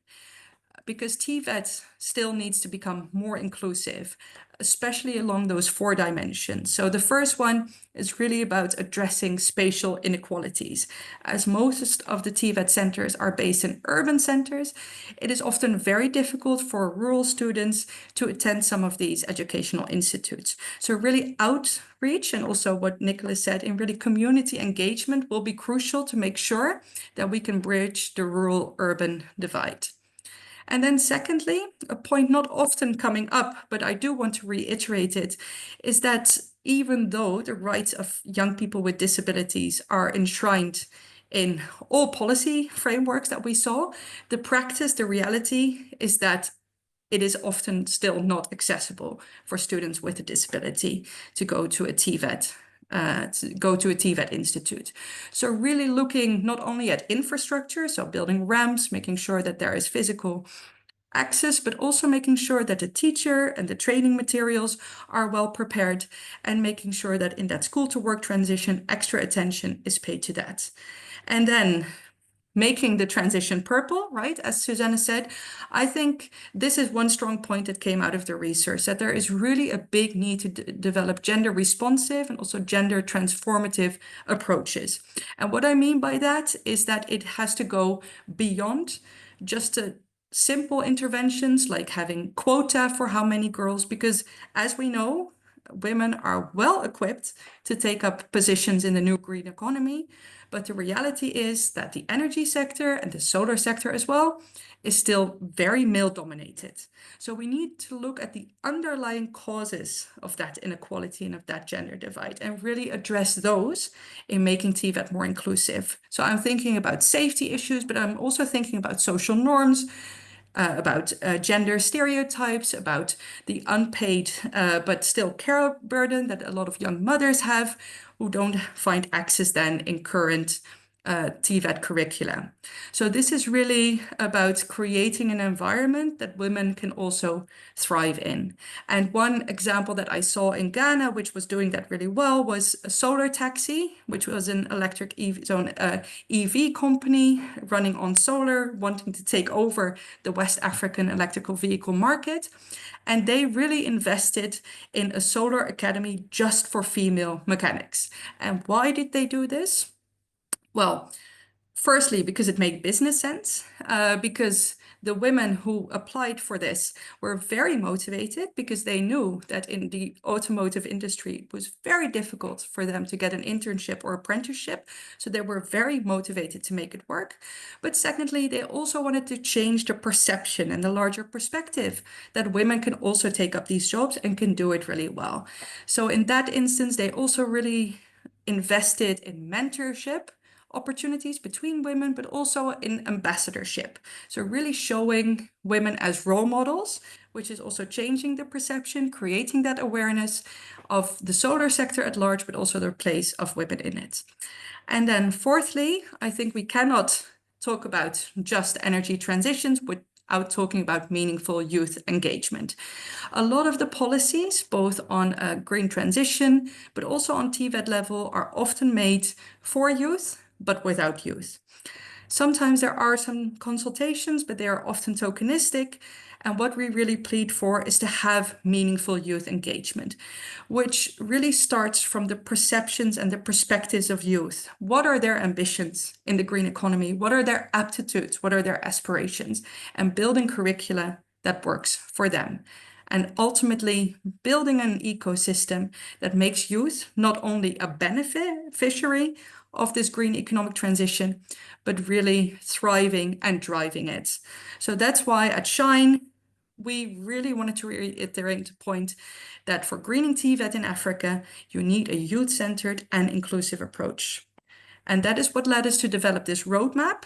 Because TVET still needs to become more inclusive, especially along those 4 dimensions. So the first one is really about addressing spatial inequalities. As most of the TVET centers are based in urban centers, it is often very difficult for rural students to attend some of these educational institutes. So really outreach, and also what Nicholas said, in really community engagement will be crucial to make sure that we can bridge the rural-urban divide. And then secondly, a point not often coming up, but I do want to reiterate it, is that even though the rights of young people with disabilities are enshrined in all policy frameworks that we saw, the practice, the reality is that it is often still not accessible for students with a disability to go to a TVET. Institute. So really looking not only at infrastructure, so building ramps, making sure that there is physical access, but also making sure that the teacher and the training materials are well prepared, and making sure that in that school to work transition, extra attention is paid to that. And then making the transition purple, right? As Susanne said, I think this is one strong point that came out of the research, that there is really a big need to develop gender responsive and also gender transformative approaches. And what I mean by that is that it has to go beyond just a simple interventions like having quota for how many girls, because as we know, women are well equipped to take up positions in the new green economy. But the reality is that the energy sector and the solar sector as well is still very male dominated. So we need to look at the underlying causes of that inequality and of that gender divide, and really address those in making TVET more inclusive. So I'm thinking about safety issues, but I'm also thinking about social norms, about gender stereotypes, about the unpaid but still care burden that a lot of young mothers have who don't find access then in current TVET curricula. So this is really about creating an environment that women can also thrive in. And one example that I saw in Ghana, which was doing that really well, was a solar taxi, which was an electric EV company running on solar, wanting to take over the West African electrical vehicle market. And they really invested in a solar academy just for female mechanics. And why did they do this? Well, firstly, because it made business sense, because the women who applied for this were very motivated, because they knew that in the automotive industry it was very difficult for them to get an internship or apprenticeship. So they were very motivated to make it work. But secondly, they also wanted to change the perception and the larger perspective that women can also take up these jobs and can do it really well. So in that instance, they also really invested in mentorship opportunities between women, but also in ambassadorship. So really showing women as role models, which is also changing the perception, creating that awareness of the solar sector at large, but also the place of women in it. And then fourthly, I think we cannot talk about just energy transitions without talking about meaningful youth engagement. A lot of the policies, both on green transition, but also on TVET level, are often made for youth, but without youth. Sometimes there are some consultations, but they are often tokenistic. And what we really plead for is to have meaningful youth engagement, which really starts from the perceptions and the perspectives of youth. What are their ambitions in the green economy? What are their aptitudes? What are their aspirations? And building curricula that works for them. And ultimately building an ecosystem that makes youth not only a beneficiary of this green economic transition, but really thriving and driving it. So that's why at Shine, we really wanted to reiterate the point that for greening TVET in Africa, you need a youth-centered and inclusive approach. And that is what led us to develop this roadmap,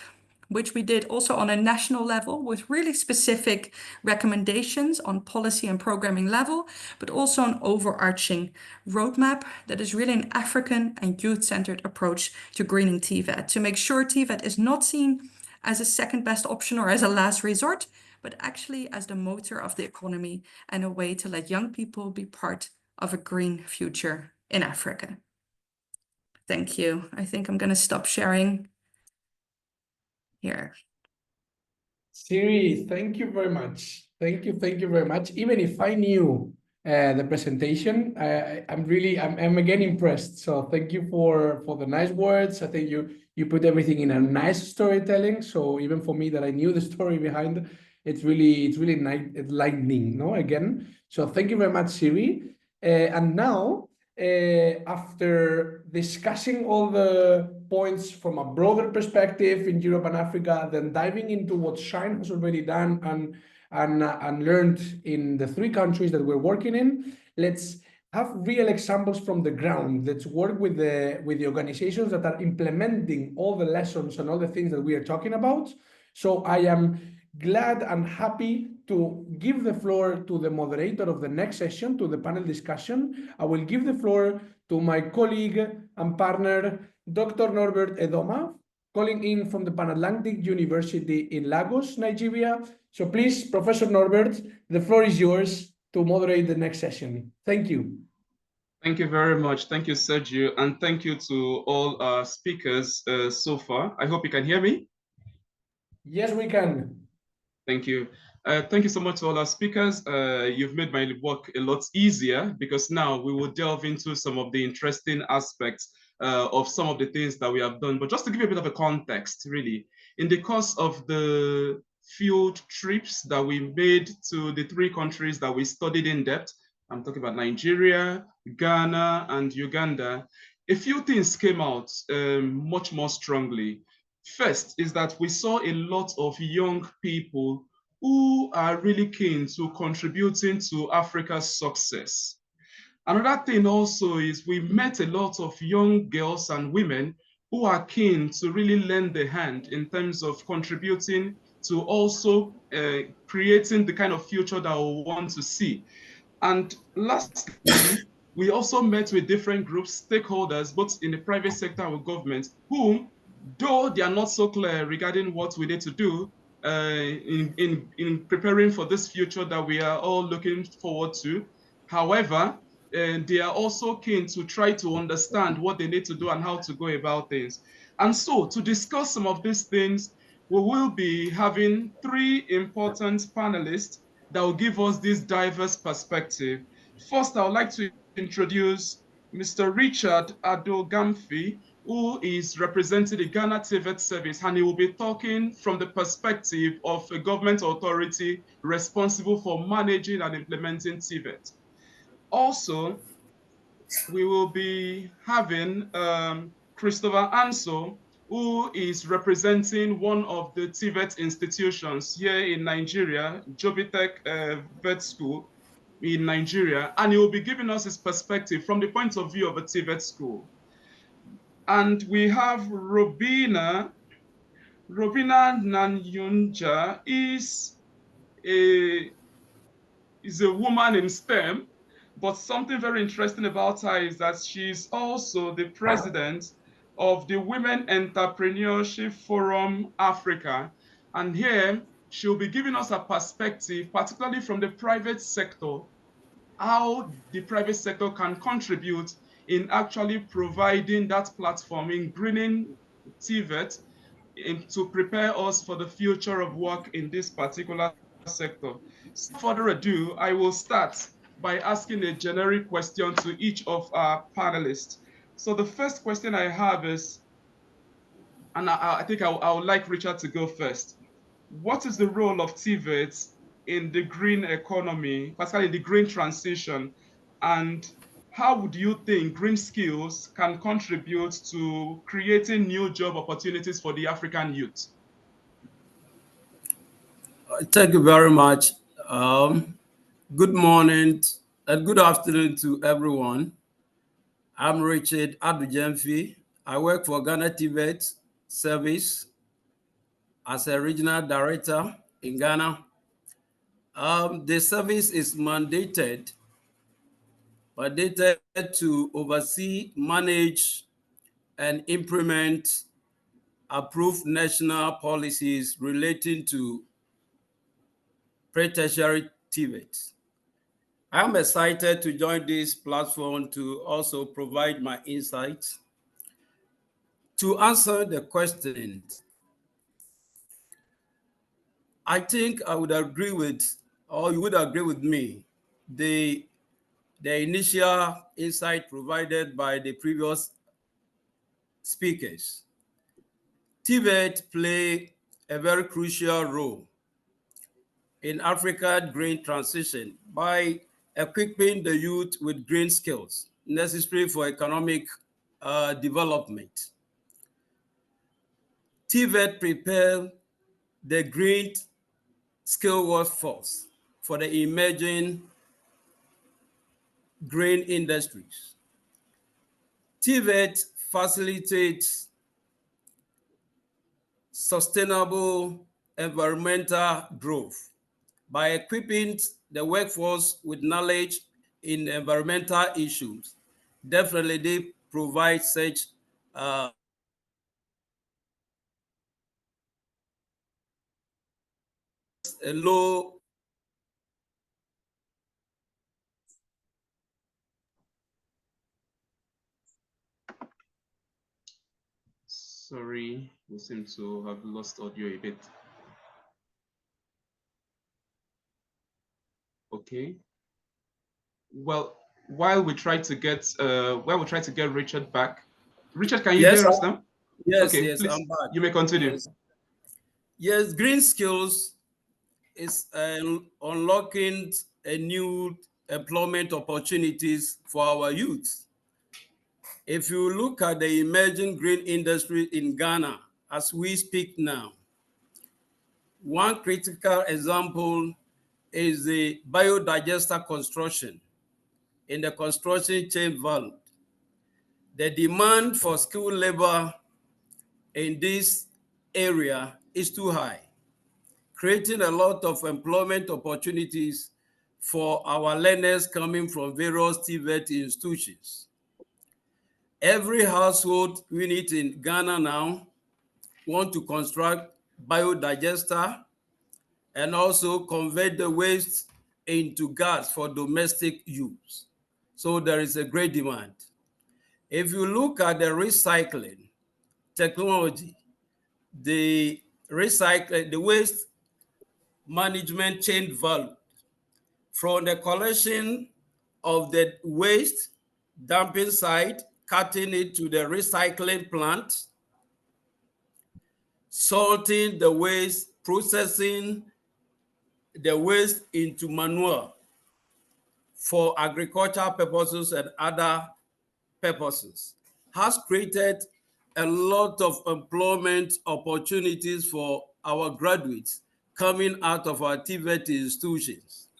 which we did also on a national level with really specific recommendations on policy and programming level, but also an overarching roadmap that is really an African and youth-centered approach to greening TVET, to make sure TVET is not seen as a second best option or as a last resort, but actually as the motor of the economy and a way to let young people be part of a green future in Africa. Thank you. I think I'm going to stop sharing here. Siri, thank you very much. Thank you very much. Even if I knew the presentation, I'm again impressed. So thank you for the nice words. I think you put everything in a nice storytelling. So even for me that I knew the story behind, it's really enlightening, no? Again. So thank you very much, Siri. And now, after discussing all the points from a broader perspective in Europe and Africa, then diving into what Shine has already done and learned in the 3 countries that we're working in, let's have real examples from the ground. Let's work with the organizations that are implementing all the lessons and all the things that we are talking about. So I am glad and happy to give the floor to the moderator of the next session, to the panel discussion. I will give the floor to my colleague and partner, Dr. Norbert Edoma, calling in from the Pan-Atlantic University in Lagos, Nigeria. So please, Professor Norbert, the floor is yours to moderate the next session. Thank you. Thank you very much. Thank you, Sergio, and thank you to all our speakers so far. I hope you can hear me. Yes, we can. Thank you. Thank you so much to all our speakers. You've made my work a lot easier because now we will delve into some of the interesting aspects of some of the things that we have done. But just to give you a bit of a context, really, in the course of the field trips that we made to the 3 countries that we studied in depth, I'm talking about Nigeria, Ghana, and Uganda, a few things came out much more strongly. First is that we saw a lot of young people who are really keen to contributing to Africa's success. Another thing also is we met a lot of young girls and women who are keen to really lend a hand in terms of contributing to also creating the kind of future that we want to see. And lastly, we also met with different groups, stakeholders, both in the private sector and with government, whom, though they are not so clear regarding what we need to do in preparing for this future that we are all looking forward to, however, they are also keen to try to understand what they need to do and how to go about things. And so to discuss some of these things, we will be having 3 important panelists that will give us this diverse perspective. First, I would like to introduce Mr. Richard Adogamfi, who is representing the Ghana TVET service, and he will be talking from the perspective of a government authority responsible for managing and implementing TVET. Also, we will be having Christopher Anso, who is representing one of the TVET institutions here in Nigeria, Jobitech Vet School in Nigeria, and he will be giving us his perspective from the point of view of a TVET school. And we have Robina Nanyunja is a woman in STEM, but something very interesting about her is that she's also the president of the Women Entrepreneurship Forum Africa. And here, she'll be giving us a perspective, particularly from the private sector, how the private sector can contribute in actually providing that platform in greening TVET to prepare us for the future of work in this particular sector. So without further ado, I will start by asking a generic question to each of our panelists. So the first question I have is, and I think I would like Richard to go first. What is the role of TVET in the green economy, particularly the green transition? And how would you think green skills can contribute to creating new job opportunities for the African youth? Thank you very much. Good morning and good afternoon to everyone. I'm Richard Adujemfi. I work for Ghana TVET service as a regional director in Ghana. The service is mandated to oversee, manage, and implement approved national policies relating to pre-tertiary TVET. I'm excited to join this platform to also provide my insights. To answer the question, I think I would agree with, or you would agree with me, the initial insight provided by the previous speakers. TVET play a very crucial role in African green transition by equipping the youth with green skills necessary for economic development. TVET prepare the green skill workforce for the emerging green industries. TVET facilitates sustainable environmental growth by equipping the workforce with knowledge in environmental issues. Definitely, they provide such a low. Sorry, we seem to have lost audio a bit. Okay. Well, while we try to get Richard back. Richard, can you Yes, hear us now? yes, Okay, yes, please, I'm back. you may continue. Yes, green skills is unlocking a new employment opportunities for our youth. If you look at the emerging green industry in Ghana as we speak now, one critical example is the biodigester construction in the construction chain value. The demand for skilled labor in this area is too high, creating a lot of employment opportunities for our learners coming from various TVET institutions. Every household unit in Ghana now want to construct biodigester and also convert the waste into gas for domestic use. So there is a great demand. If you look at the recycling technology, the waste management chain value from the collection of the waste, dumping site, cutting it to the recycling plant, sorting the waste, processing the waste into manure for agricultural purposes and other purposes, has created a lot of employment opportunities for our graduates coming out of our TVET institutions,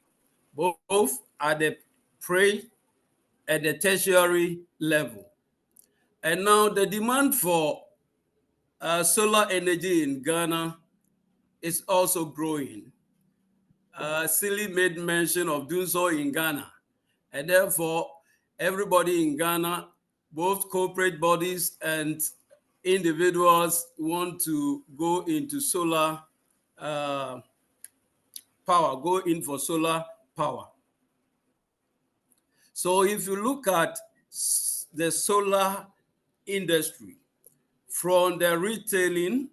both at the pre and the tertiary level. And now the demand for solar energy in Ghana is also growing. Silly made mention of doing so in Ghana. And therefore, everybody in Ghana, both corporate bodies and individuals, want to go into solar power, go in for solar power. So if you look at the solar industry, from the retailing,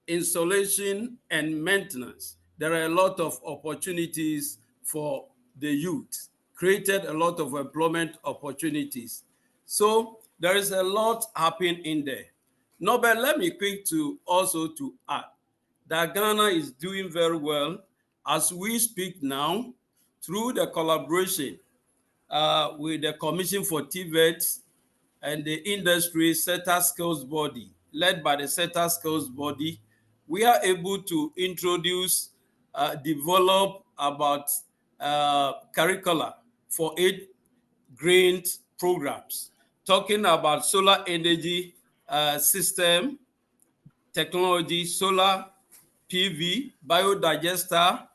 installation, and maintenance, there are a lot of opportunities for the youth, created a lot of employment opportunities. So there is a lot happening in there. No, but let me quick to also to add that Ghana is doing very well as we speak now through the collaboration with the Commission for TVET and the industry sector skills body, led by the sector skills body. We are able to introduce, develop about curricula for 8 green programs, talking about solar energy system, technology, solar PV, biodigester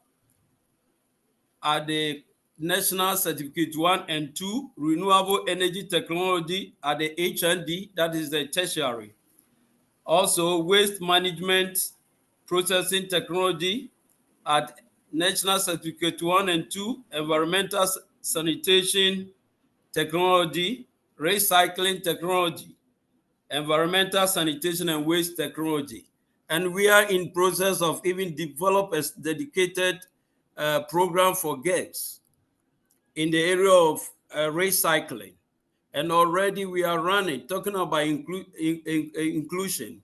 at the National Certificate 1 and 2, renewable energy technology at the HND, that is the tertiary. Also, waste management processing technology at National Certificate 1 and 2, environmental sanitation technology, recycling technology, environmental sanitation and waste technology. And we are in process of even develop a dedicated program for girls in the area of recycling. And already we are running, talking about inclusion.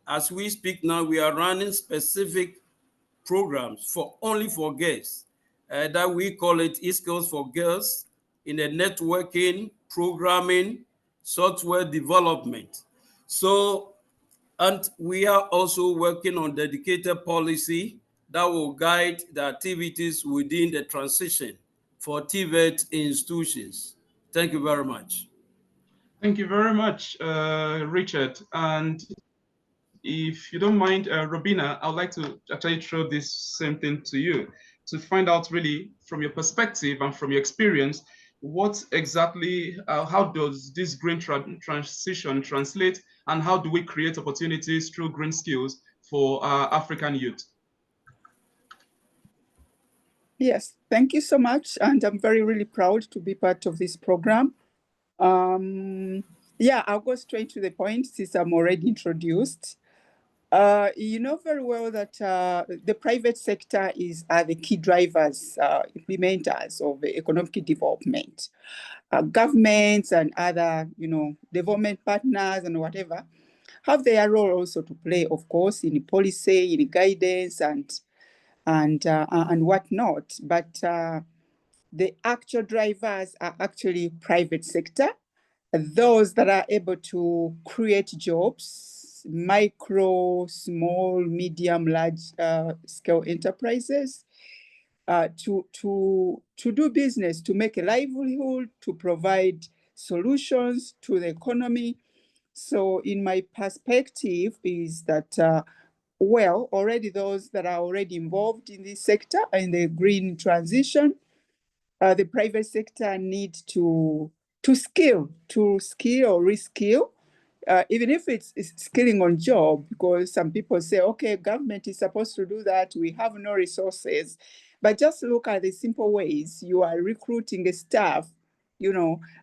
As we speak now, we are running specific programs for only for girls that we call it e-skills for girls in the networking, programming, software development. So, and we are also working on dedicated policy that will guide the activities within the transition for TVET institutions. Thank you very much. Thank you very much, Richard. And if you don't mind, Robina, I would like to actually throw this same thing to you to find out really from your perspective and from your experience, what exactly, how does this green transition translate, and how do we create opportunities through green skills for African youth? Yes, thank you so much. And I'm really proud to be part of this program. Yeah, I'll go straight to the point since I'm already introduced. You know very well that the private sector are the key drivers, implementers of the economic development. Governments and other, development partners and whatever have their role also to play, of course, in policy, in guidance and whatnot. But the actual drivers are actually private sector, those that are able to create jobs, micro, small, medium, large scale enterprises, to do business, to make a livelihood, to provide solutions to the economy. So in my perspective is that, well, already those that are already involved in this sector, in the green transition, the private sector need to skill or reskill, even if it's skilling on job, because some people say, okay, government is supposed to do that, we have no resources. But just look at the simple ways you are recruiting a staff,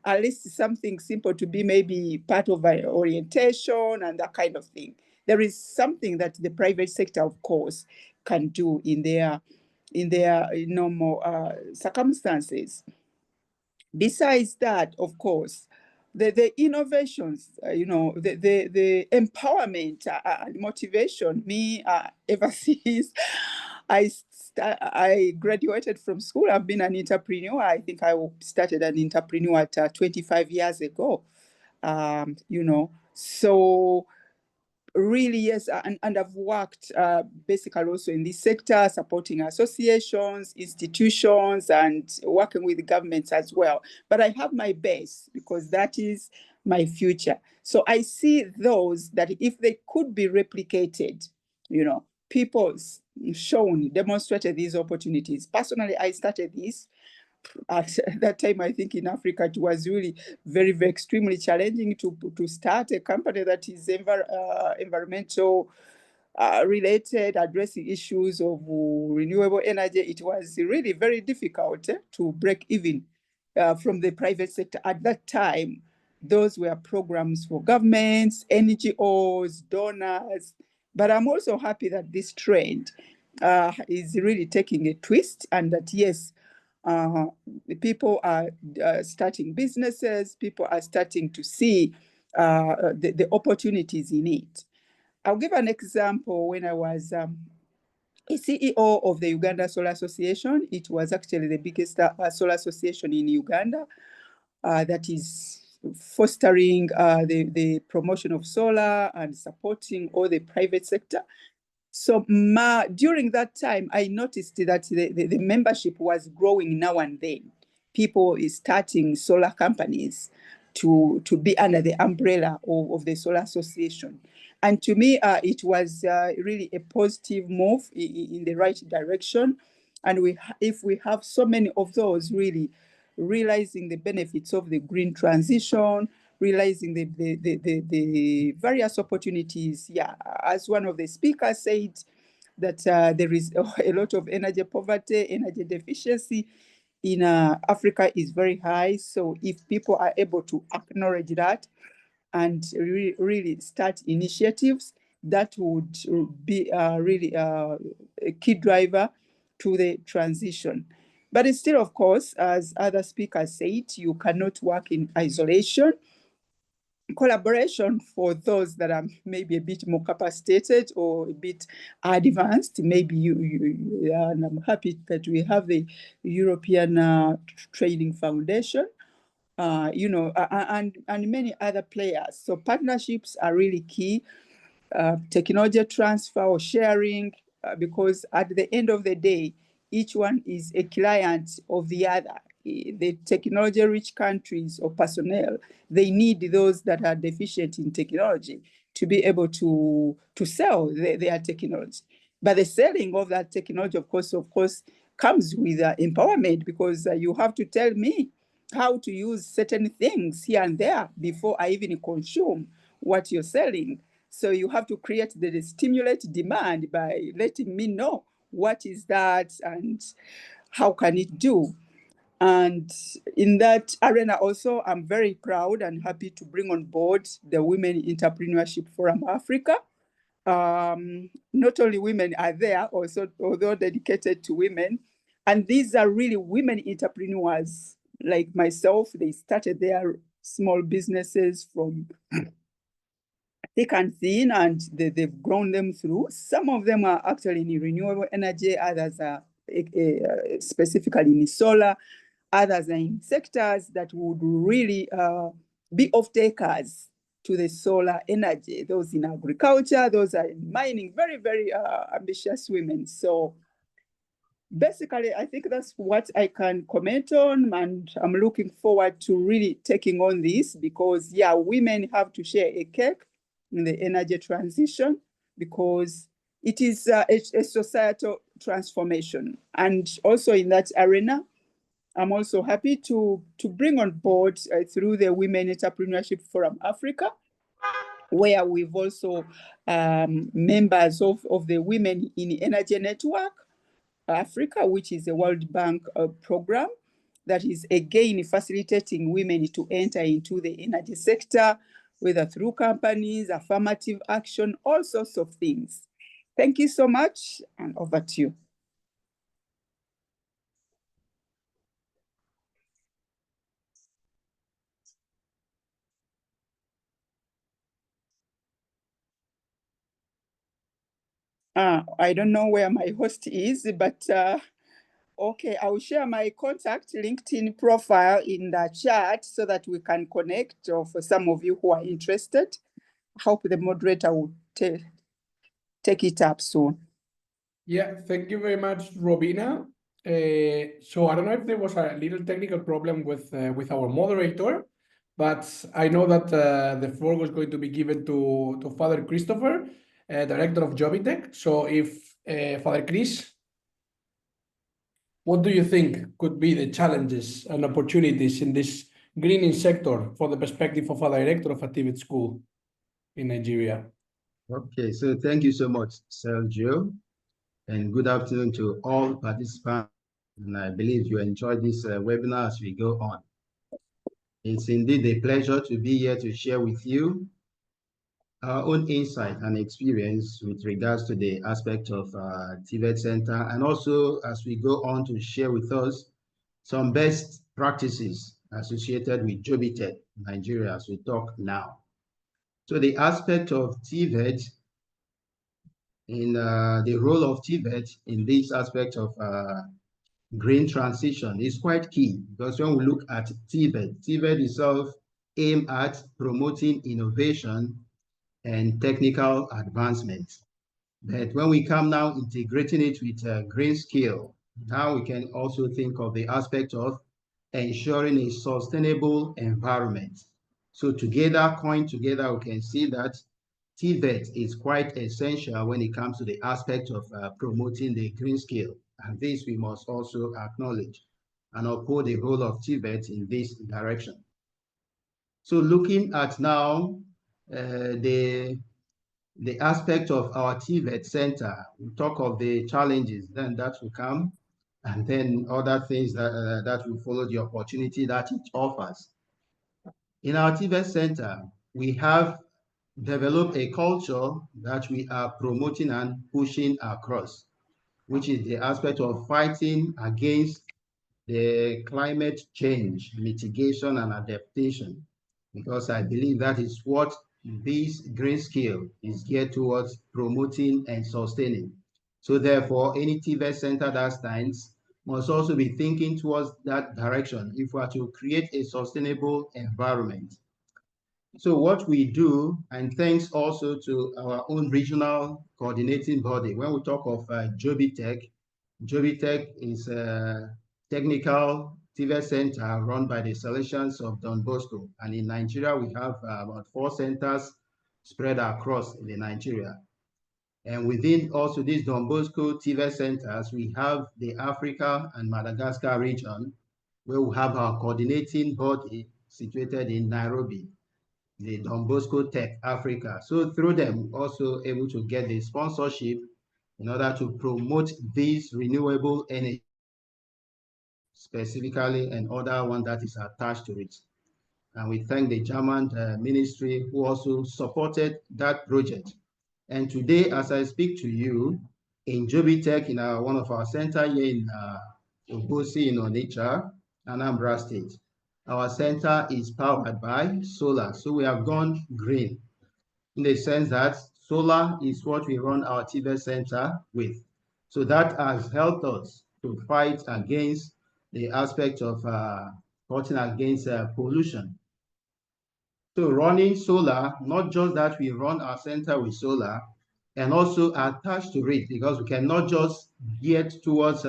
at least something simple to be maybe part of an orientation and that kind of thing. There is something that the private sector, of course, can do in their normal circumstances. Besides that, of course, the innovations, the empowerment and motivation. Me, ever since I graduated from school, I've been an entrepreneur. I think I started an entrepreneur at 25 years ago. So really, yes, and I've worked basically also in this sector, supporting associations, institutions, and working with governments as well. But I have my base because that is my future. So I see those that if they could be replicated, people demonstrated these opportunities. Personally, I started this. At that time, I think in Africa, it was really very, very extremely challenging to start a company that is environmental related, addressing issues of renewable energy. It was really very difficult to break even from the private sector. At that time, those were programs for governments, NGOs, donors. But I'm also happy that this trend is really taking a twist, and that, yes, people are starting businesses, people are starting to see the opportunities in it. I'll give an example. When I was a CEO of the Uganda Solar Association, it was actually the biggest solar association in Uganda that is fostering the promotion of solar and supporting all the private sector. So during that time, I noticed that the membership was growing now and then. People is starting solar companies to be under the umbrella of the Solar Association. And to me, it was really a positive move in the right direction. And if we have so many of those really realizing the benefits of the green transition, realizing the various opportunities. Yeah, as one of the speakers said, that there is a lot of energy poverty, energy deficiency in Africa is very high. So if people are able to acknowledge that and really start initiatives, that would be really a key driver to the transition. But it's still, of course, as other speakers said, you cannot work in isolation. Collaboration for those that are maybe a bit more capacitated or a bit advanced, maybe and I'm happy that we have the European Training Foundation, and many other players. So partnerships are really key. Technology transfer or sharing, because at the end of the day, each one is a client of the other. The technology-rich countries or personnel, they need those that are deficient in technology to be able to sell their technology. But the selling of that technology, of course, comes with empowerment, because you have to tell me how to use certain things here and there before I even consume what you're selling. So you have to create the stimulate demand by letting me know what is that and how can it do. And in that arena also, I'm very proud and happy to bring on board the Women Entrepreneurship Forum Africa. Not only women are there, also although dedicated to women. And these are really women entrepreneurs like myself. They started their small businesses from thick and thin, and they've grown them through. Some of them are actually in renewable energy, others are specifically in solar, others are in sectors that would really be off-takers to the solar energy. Those in agriculture, those are in mining, very, very ambitious women. So basically, I think that's what I can comment on, and I'm looking forward to really taking on this, because yeah, women have to share a cake in the energy transition, because it is a societal transformation. And also in that arena, I'm also happy to bring on board through the Women Entrepreneurship Forum Africa, where we've also members of the Women in Energy Network Africa, which is a World Bank program that is again facilitating women to enter into the energy sector, whether through companies, affirmative action, all sorts of things. Thank you so much, and over to you. I don't know where my host is, but okay, I will share my contact LinkedIn profile in the chat so that we can connect, or for some of you who are interested. I hope the moderator will take it up soon. Yeah, thank you very much, Robina. So I don't know if there was a little technical problem with our moderator, but I know that the floor was going to be given to Father Christopher, Director of Jobitech. So if Father Chris, what do you think could be the challenges and opportunities in this greening sector from the perspective of a director of a TVET school in Nigeria? Okay, so thank you so much, Sergio, and good afternoon to all participants. And I believe you enjoyed this webinar as we go on. It's indeed a pleasure to be here to share with you our own insight and experience with regards to the aspect of TVET Center, and also as we go on to share with us some best practices associated with Jobitech Nigeria as we talk now. So the aspect of TVET, in the role of TVET in this aspect of green transition is quite key, because when we look at TVET itself aims at promoting innovation and technical advancement. But when we come now integrating it with green skill, now we can also think of the aspect of ensuring a sustainable environment. So together, coined together, we can see that TVET is quite essential when it comes to the aspect of promoting the green skill. And this we must also acknowledge and uphold the role of TVET in this direction. So looking at now the aspect of our TVET center, we talk of the challenges, then that will come, and then other things that will follow the opportunity that it offers. In our TVET center, we have developed a culture that we are promoting and pushing across, which is the aspect of fighting against the climate change, mitigation and adaptation, because I believe that is what this green skill is geared towards promoting and sustaining. So therefore, any TVET center that stands must also be thinking towards that direction if we are to create a sustainable environment. So what we do, and thanks also to our own regional coordinating body, when we talk of JobiTech is a technical TVET center run by the Salesians of Don Bosco. And in Nigeria, we have about 4 centers spread across the Nigeria. And within also these Don Bosco TVET centers, we have the Africa and Madagascar region, where we have our coordinating body situated in Nairobi, the Don Bosco Tech Africa. So through them, also able to get the sponsorship in order to promote these renewable energy, specifically, and other one that is attached to it. And we thank the German ministry who also supported that project. And today, as I speak to you, in JobiTech, in one of our center here in Obosi in Onitsha, Anambra State, our center is powered by solar. So we have gone green in the sense that solar is what we run our TVET center with. So that has helped us to fight against the aspect of fighting against pollution. So running solar, not just that we run our center with solar, and also attached to it, because we cannot just get towards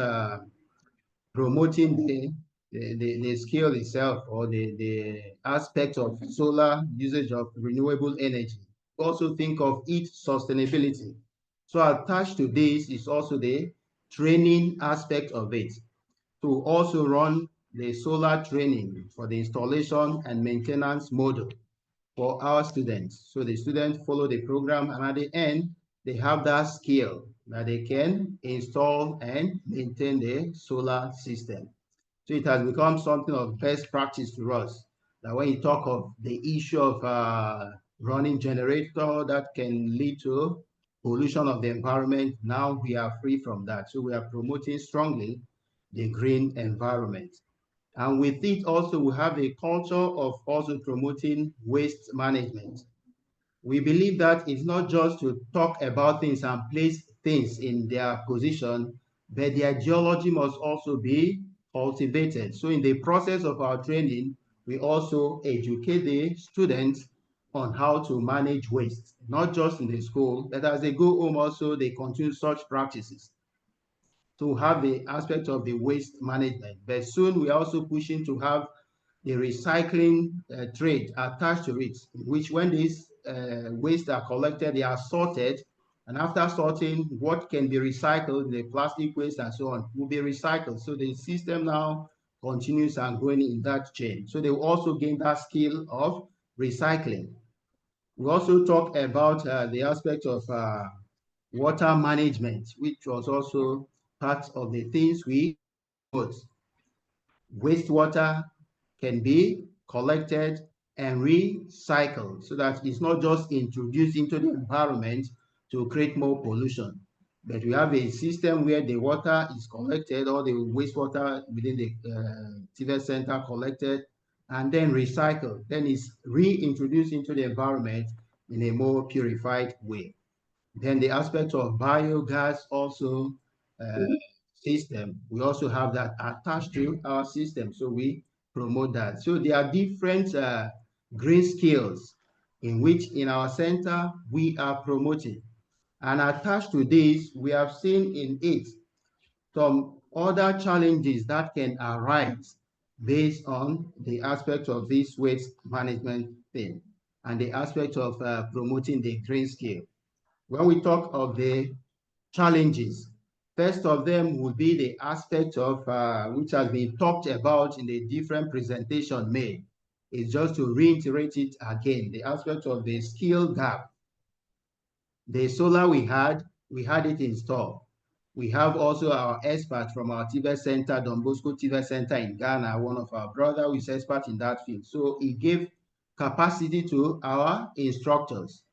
promoting the skill itself or the aspect of solar usage of renewable energy. Also think of its sustainability. So attached to this is also the training aspect of it, to also run the solar training for the installation and maintenance model for our students. So the students follow the program, and at the end, they have that skill that they can install and maintain the solar system. So it has become something of best practice to us, that when you talk of the issue of running generator that can lead to pollution of the environment, now we are free from that. So we are promoting strongly the green environment. And with it also, we have a culture of also promoting waste management. We believe that it's not just to talk about things and place things in their position, but the ideology must also be cultivated. So in the process of our training, we also educate the students on how to manage waste, not just in the school, but as they go home also, they continue such practices to have the aspect of the waste management. But soon we're also pushing to have the recycling trade attached to it, which when these waste are collected, they are sorted, and after sorting, what can be recycled, the plastic waste and so on, will be recycled. So the system now continues and going in that chain. So they will also gain that skill of recycling. We also talk about the aspect of water management, which was also part of the things we put. Wastewater can be collected and recycled so that it's not just introduced into the environment to create more pollution. But we have a system where the water is collected, or the wastewater within the TVET center collected and then recycled. Then it's reintroduced into the environment in a more purified way. Then the aspect of biogas also system, we also have that attached to our system. So we promote that. So there are different green skills in which in our center we are promoting. And attached to this, we have seen in it some other challenges that can arise based on the aspect of this waste management thing and the aspect of promoting the green scale. When we talk of the challenges, first of them would be the aspect of which has been talked about in the different presentation made. It's just to reiterate it again, the aspect of the skill gap. The solar we had it installed. We have also our expert from our TVET Center, Don Bosco TVET Center in Ghana, one of our brothers who is expert in that field. So he gave capacity to our instructors.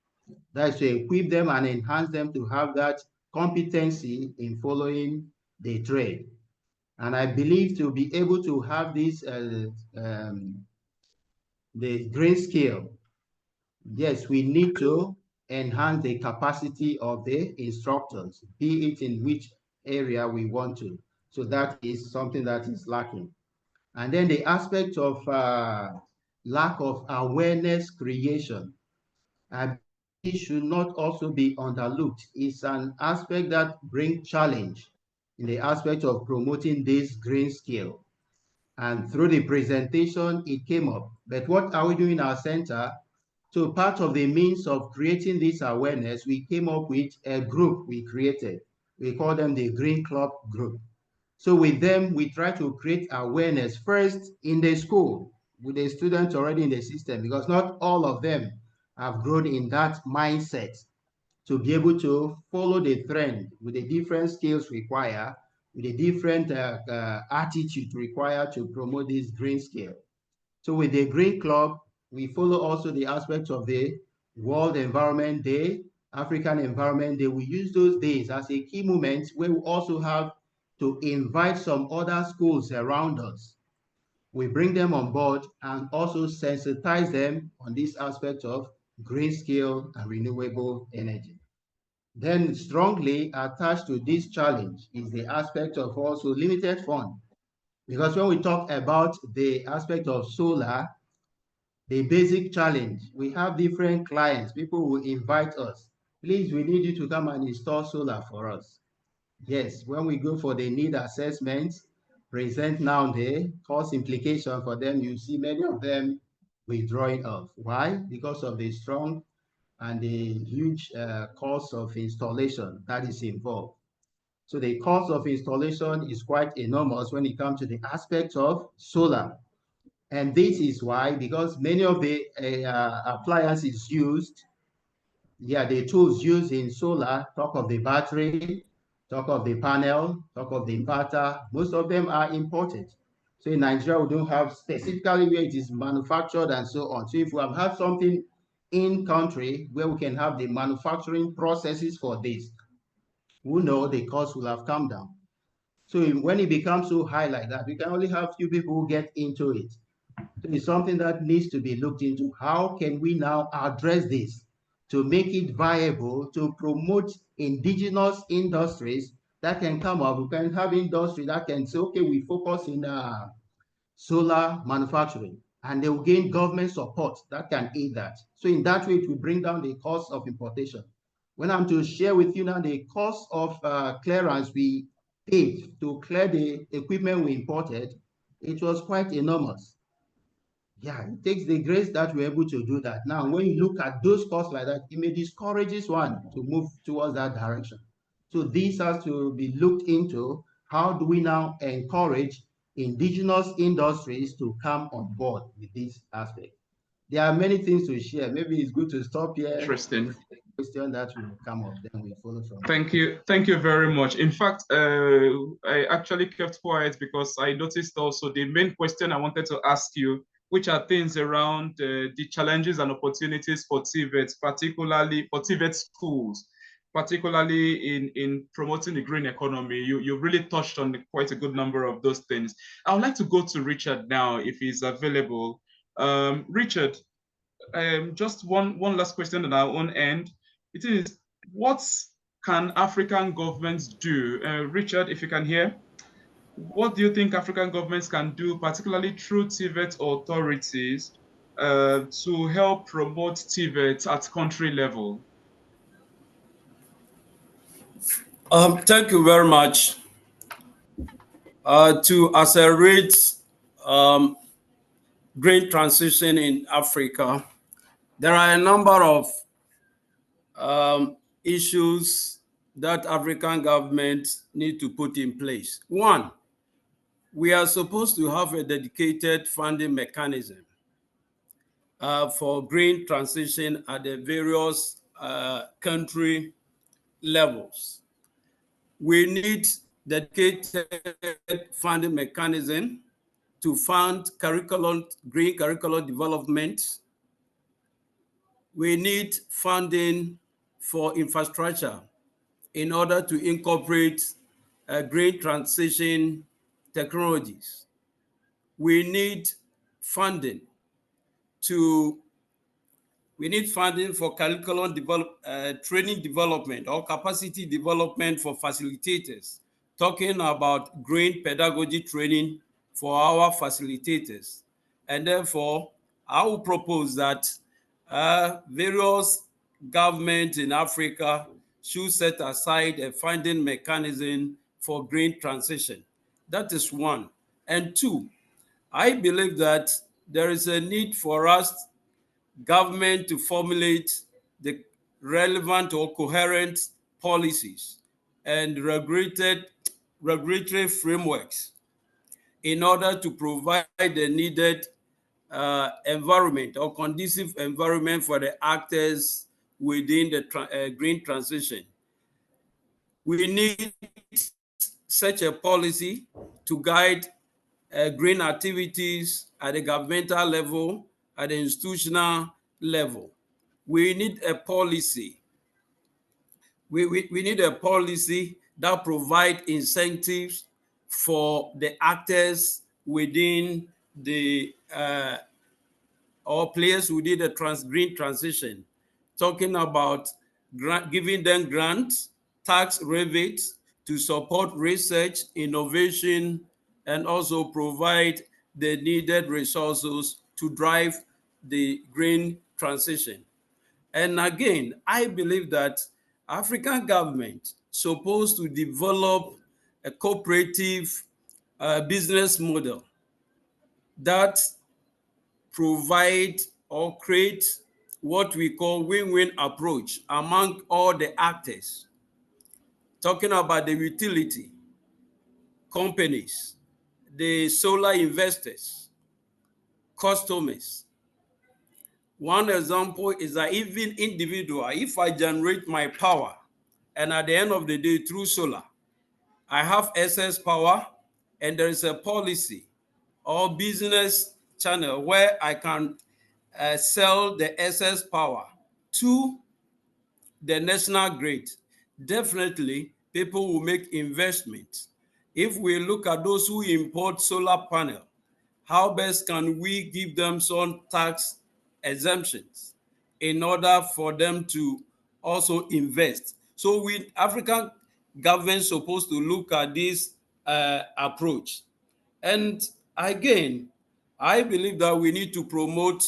That is to equip them and enhance them to have that competency in following the trade. And I believe to be able to have this, the green scale, yes, we need to enhance the capacity of the instructors, be it in which area we want to. So that is something that is lacking. And then the aspect of lack of awareness creation, it should not also be underlooked. It's an aspect that brings challenge in the aspect of promoting this green scale. And through the presentation, it came up. But what are we doing in our center? So part of the means of creating this awareness, we came up with a group we created. We call them the Green Club Group. So with them, we try to create awareness first in the school with the students already in the system, because not all of them have grown in that mindset to be able to follow the trend with the different skills required, with the different attitude required to promote this green scale. So with the Green Club, we follow also the aspects of the World Environment Day, African Environment Day. We use those days as a key moment where we also have to invite some other schools around us. We bring them on board and also sensitize them on this aspect of green scale and renewable energy. Then strongly attached to this challenge is the aspect of also limited fund. Because when we talk about the aspect of solar, the basic challenge, we have different clients, people who invite us. Please, we need you to come and install solar for us. Yes, when we go for the need assessment, present now the cost implication for them, you see many of them withdrawing off. Why? Because of the strong and the huge cost of installation that is involved. So the cost of installation is quite enormous when it comes to the aspect of solar. And this is why, because many of the appliances used, the tools used in solar, talk of the battery, talk of the panel, talk of the inverter, most of them are imported. So in Nigeria, we don't have specifically where it is manufactured and so on. So if we have something in country where we can have the manufacturing processes for this, we know the cost will have come down. So when it becomes so high like that, we can only have few people who get into it. So it's something that needs to be looked into. How can we now address this to make it viable, to promote indigenous industries that can come up? We can have industry that can say, okay, we focus in solar manufacturing, and they will gain government support that can aid that. So in that way, it will bring down the cost of importation. When I'm to share with you now the cost of clearance we paid to clear the equipment we imported, it was quite enormous. Yeah, it takes the grace that we're able to do that. Now, when you look at those costs like that, it may discourage one to move towards that direction. So this has to be looked into. How do we now encourage indigenous industries to come on board with this aspect? There are many things to share. Maybe it's good to stop here. Interesting. Question that will come up, then we follow from Thank you very much. In fact, I actually kept quiet because I noticed also the main question I wanted to ask you, which are things around the challenges and opportunities for TVET, particularly for TVET schools, particularly in promoting the green economy. You really touched on quite a good number of those things. I would like to go to Richard now, if he's available. Richard, just one last question on our own end. It is, what can African governments do? Richard, if you can hear, what do you think African governments can do, particularly through TVET authorities, to help promote TVET at country level? Thank you very much. To accelerate green transition in Africa, there are a number of issues that African governments need to put in place. One, we are supposed to have a dedicated funding mechanism for green transition at the various country levels. We need dedicated funding mechanism to fund green curriculum development. We need funding for infrastructure in order to incorporate green transition technologies. We need funding for curriculum training development or capacity development for facilitators, talking about green pedagogy training for our facilitators. And therefore, I will propose that various governments in Africa should set aside a funding mechanism for green transition. That is one. And two, I believe that there is a need for us government to formulate the relevant or coherent policies and regulatory frameworks in order to provide the needed environment or conducive environment for the actors within the green transition. We need such a policy to guide green activities at the governmental level, at the institutional level. We need a policy. We need a policy that provides incentives for the actors within the or players within the green transition, talking about giving them grants, tax rebates to support research, innovation, and also provide the needed resources to drive the green transition. And again, I believe that African government supposed to develop a cooperative business model that provide or create what we call win-win approach among all the actors, talking about the utility companies, the solar investors, customers. One example is that even individual, if I generate my power and at the end of the day through solar, I have excess power and there is a policy or business channel where I can sell the excess power to the national grid, definitely people will make investments. If we look at those who import solar panel, how best can we give them some tax exemptions in order for them to also invest? So African governments supposed to look at this approach. And again, I believe that we need to promote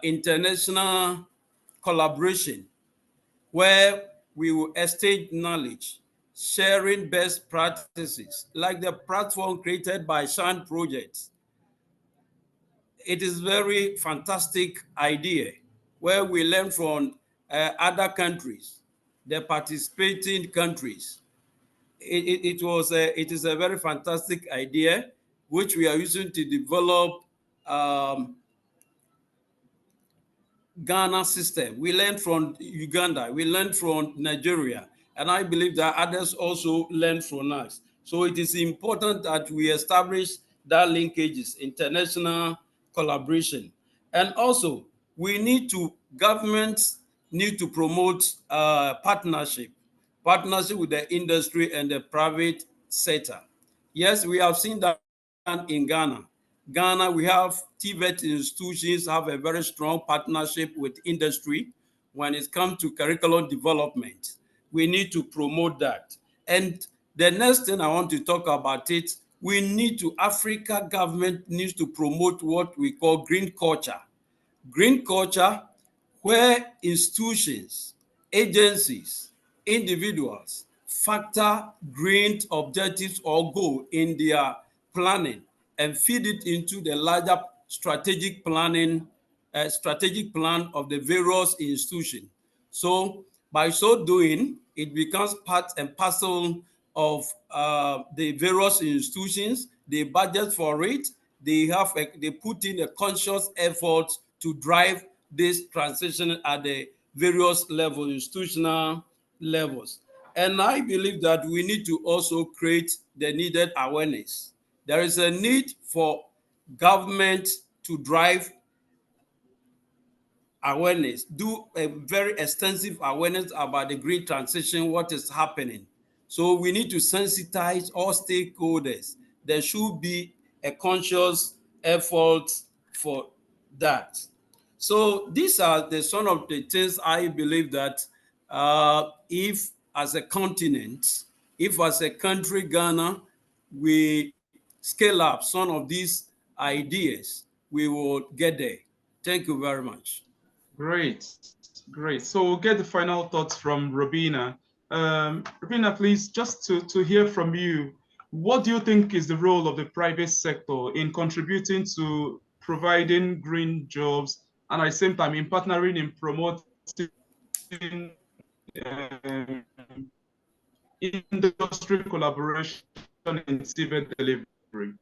international collaboration where we will exchange knowledge, sharing best practices, like the platform created by Shine Project. It is very fantastic idea where we learn from other countries, the participating countries. It is a very fantastic idea which we are using to develop Ghana system. We learned from Uganda, we learned from Nigeria, and I believe that others also learn from us. So it is important that we establish that linkages, international collaboration. And also, governments need to promote partnership with the industry and the private sector. Yes, we have seen that in Ghana. We have TVET institutions have a very strong partnership with industry when it comes to curriculum development. We need to promote that. And the next thing I want to talk about Africa government needs to promote what we call green culture. Green culture where institutions, agencies, individuals, factor green objectives or goal in their planning and feed it into the larger strategic planning, strategic plan of the various institutions. So by so doing, it becomes part and parcel of the various institutions. They budget for it. They put in a conscious effort to drive this transition at the various levels, institutional levels. And I believe that we need to also create the needed awareness. There is a need for government to drive awareness, do a very extensive awareness about the green transition, what is happening. So we need to sensitize all stakeholders. There should be a conscious effort for that. So these are some of the things I believe that if as a continent, if as a country, Ghana, we scale up some of these ideas, we will get there. Thank you very much. Great, great. So we'll get the final thoughts from Robina. Robina, please, just to hear from you, what do you think is the role of the private sector in contributing to providing green jobs and at the same time in partnering in promoting industry collaboration in TVET delivery?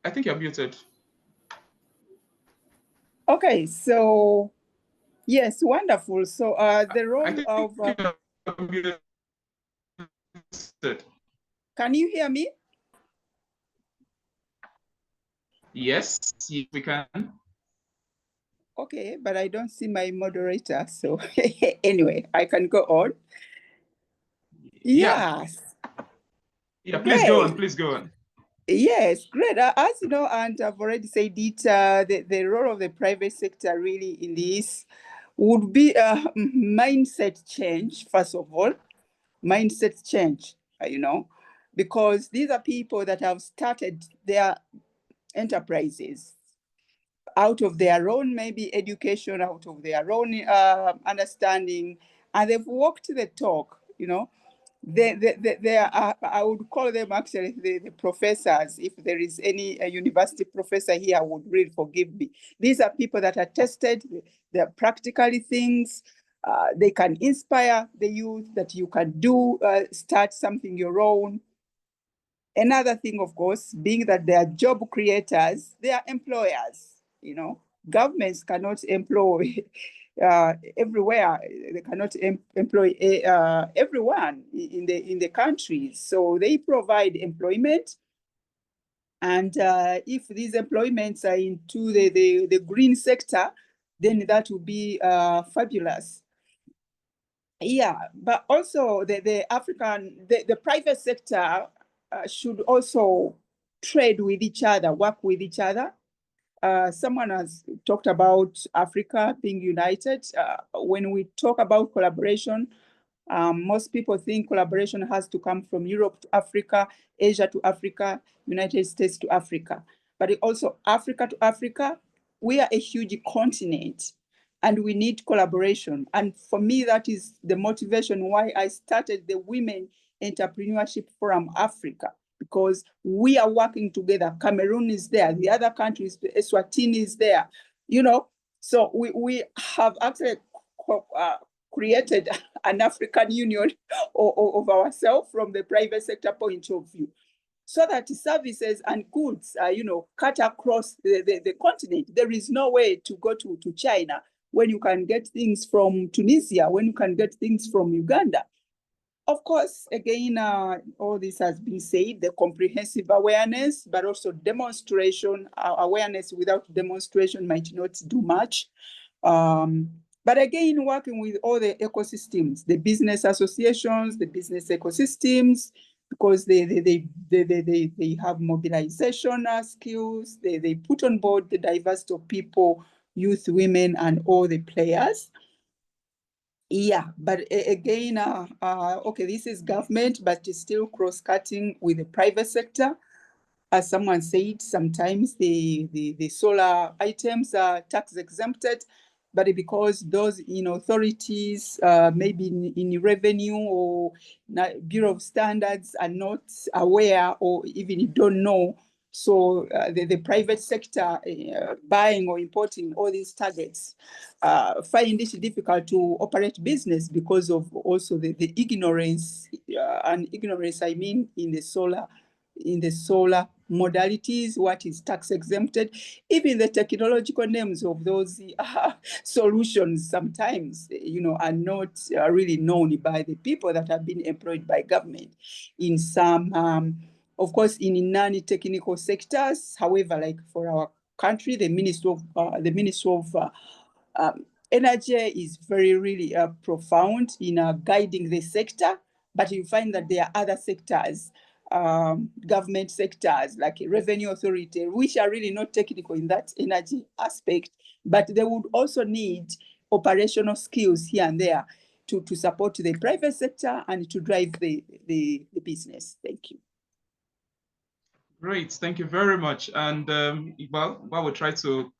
I think you're muted. Okay, so yes, wonderful. So the role of can you hear me? Yes, we can. Okay, but I don't see my moderator. So anyway, I can go on. Yes. Yeah, please go on. Please go on. Yes, great. As you know, and I've already said it, the role of the private sector really in this would be a mindset change, first of all, mindset change, because these are people that have started their enterprises out of their own, maybe education, out of their own understanding, and they've walked the talk, They are, I would call them actually the professors. If there is any university professor here, would really forgive me. These are people that are tested. They're practically things. They can inspire the youth that you can do, start something your own. Another thing, of course, being that they are job creators, they are employers. Governments cannot employ everywhere. They cannot employ everyone in the country. So they provide employment. And if these employments are into the green sector, then that would be fabulous. Yeah, but also the private sector should also trade with each other, work with each other. Someone has talked about Africa being united. When we talk about collaboration, most people think collaboration has to come from Europe to Africa, Asia to Africa, United States to Africa. But also Africa to Africa, we are a huge continent and we need collaboration. And for me, that is the motivation why I started the Women Entrepreneurship Forum Africa, because we are working together. Cameroon is there, the other countries, Eswatini is there, So we have actually created an African Union of ourselves from the private sector point of view, so that services and goods are, cut across the continent. There is no way to go to China when you can get things from Tunisia, when you can get things from Uganda. Of course, again, all this has been said, the comprehensive awareness, but also demonstration. Awareness without demonstration might not do much. But again, working with all the ecosystems, the business associations, the business ecosystems, because they have mobilization skills, they put on board the diversity of people, youth, women, and all the players. Yeah, but again, okay, this is government, but it's still cross-cutting with the private sector. As someone said, sometimes the solar items are tax exempted, but because those authorities, maybe in revenue or Bureau of Standards, are not aware or even don't know, so the private sector buying or importing all these targets find it difficult to operate business because of also the ignorance, and ignorance I mean in the solar modalities, what is tax exempted, even the technological names of those solutions sometimes, are not really known by the people that have been employed by government. In some, of course, in non-technical sectors, however, like for our country, the Ministry of Energy is very really profound in guiding the sector, but you find that there are other sectors, government sectors like revenue authority, which are really not technical in that energy aspect, but they would also need operational skills here and there to support the private sector and to drive the business. Thank you. Great, thank you very much. And while we try to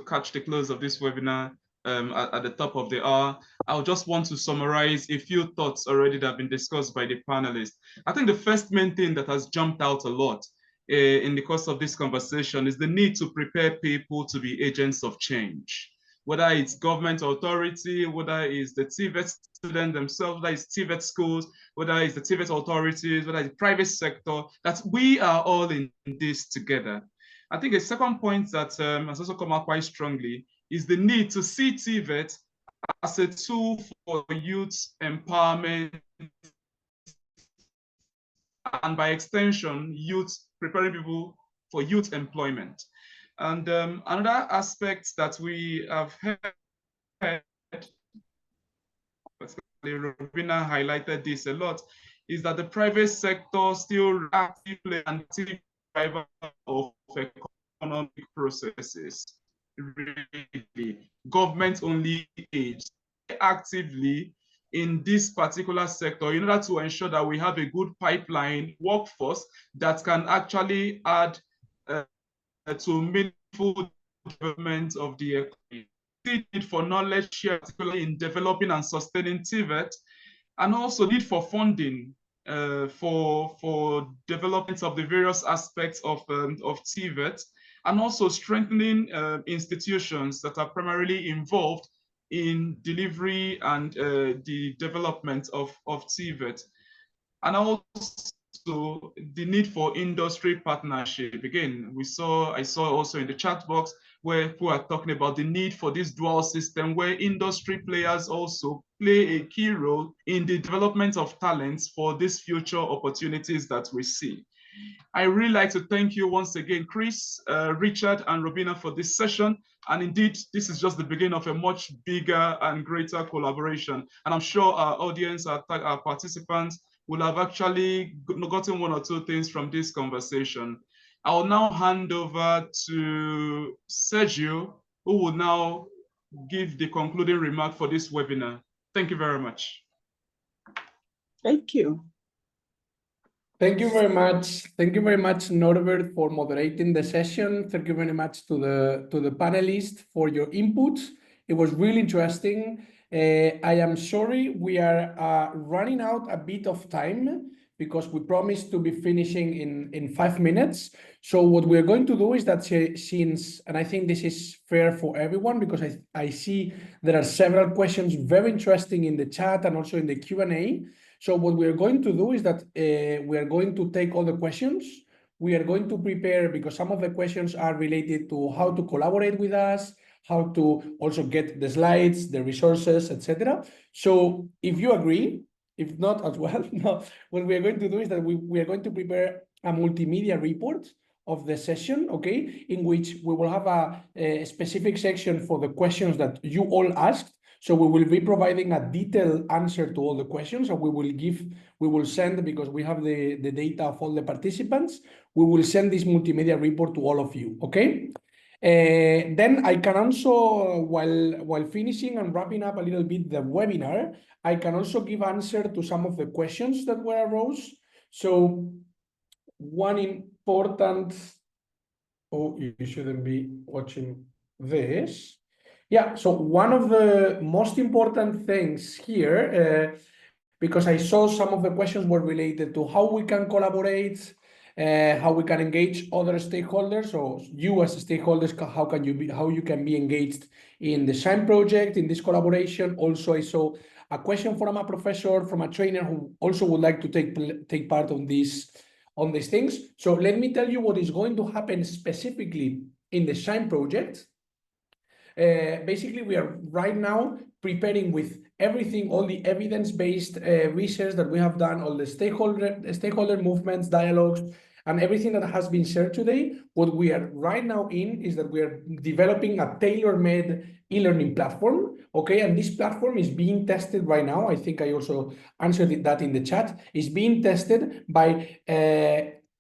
catch the close of this webinar at the top of the hour, I'll just want to summarize a few thoughts already that have been discussed by the panelists. I think the first main thing that has jumped out a lot in the course of this conversation is the need to prepare people to be agents of change. Whether it's government authority, whether it's the TVET students themselves, whether it's TVET schools, whether it's the TVET authorities, whether it's the private sector, that we are all in this together. I think a second point that has also come out quite strongly is the need to see TVET as a tool for youth empowerment and by extension, preparing people for youth employment. And another aspect that we have heard, Robina highlighted this a lot, is that the private sector still actively and active driver of economic processes. Really, government only aids actively in this particular sector in order to ensure that we have a good pipeline workforce that can actually add to meaningful development of the economy. The need for knowledge share, particularly in developing and sustaining TVET, and also need for funding for development of the various aspects of TVET, and also strengthening institutions that are primarily involved in delivery and the development of TVET. And also the need for industry partnership. Again, I saw also in the chat box where people are talking about the need for this dual system where industry players also play a key role in the development of talents for these future opportunities that we see. I really like to thank you once again, Chris, Richard, and Robina for this session. And indeed, this is just the beginning of a much bigger and greater collaboration. And I'm sure our audience, our participants, will have actually gotten one or two things from this conversation. I'll now hand over to Sergio, who will now give the concluding remark for this webinar. Thank you very much. Thank you. Thank you very much. Thank you very much, Norbert, for moderating the session. Thank you very much to the panelists for your inputs. It was really interesting. I am sorry we are running out a bit of time because we promised to be finishing in 5 minutes. So what we're going to do is that since, and I think this is fair for everyone because I see there are several questions very interesting in the chat and also in the Q&A. So what we are going to do is that we are going to take all the questions. We are going to prepare, because some of the questions are related to how to collaborate with us, how to also get the slides, the resources, etc. So if you agree, if not as well, no, what we are going to do is that we are going to prepare a multimedia report of the session, okay, in which we will have a specific section for the questions that you all asked. So we will be providing a detailed answer to all the questions, and we will send, because we have the data of all the participants, we will send this multimedia report to all of you, okay? Then I can also, while finishing and wrapping up a little bit the webinar, I can also give answer to some of the questions that were arose. So one important, oh, you shouldn't be watching this. Yeah, so one of the most important things here, because I saw some of the questions were related to how we can collaborate, how we can engage other stakeholders. So you as stakeholders, how you can be engaged in the SHINE project, in this collaboration. Also, I saw a question from a professor, from a trainer who also would like to take part on these things. So let me tell you what is going to happen specifically in the SHINE project. Basically, we are right now preparing with everything, all the evidence-based research that we have done, all the stakeholder movements, dialogues, and everything that has been shared today. What we are right now in is that we are developing a tailor-made e-learning platform, okay? And this platform is being tested right now. I think I also answered that in the chat. It's being tested by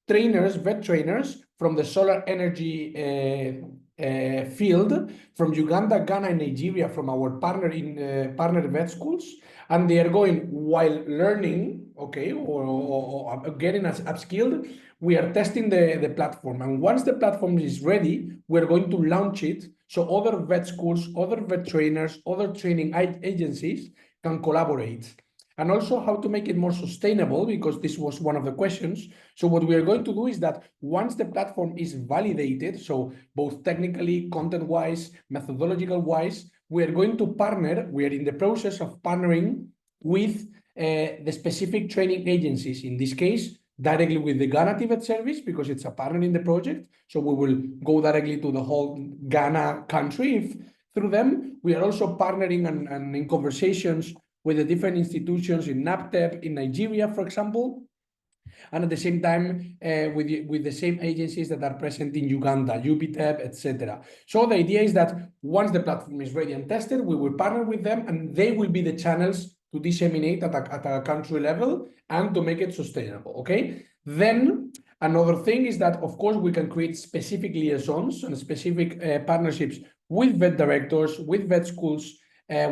trainers, VET trainers from the solar energy field from Uganda, Ghana, and Nigeria, from our partner vet schools, and they are going while learning, okay, or getting us upskilled. We are testing the platform, and once the platform is ready, we're going to launch it so other vet schools, other vet trainers, other training agencies can collaborate. And also how to make it more sustainable, because this was one of the questions. So what we are going to do is that once the platform is validated, so both technically, content-wise, methodological-wise, we are going to partner, we are in the process of partnering with the specific training agencies, in this case, directly with the Ghana TVET service, because it's a partner in the project. So we will go directly to the whole Ghana country through them. We are also partnering and in conversations with the different institutions in NAPTEP in Nigeria, for example, and at the same time with the same agencies that are present in Uganda, UBTEP, etc. So the idea is that once the platform is ready and tested, we will partner with them, and they will be the channels to disseminate at a country level and to make it sustainable, okay? Then another thing is that, of course, we can create specific liaisons and specific partnerships with vet directors, with vet schools,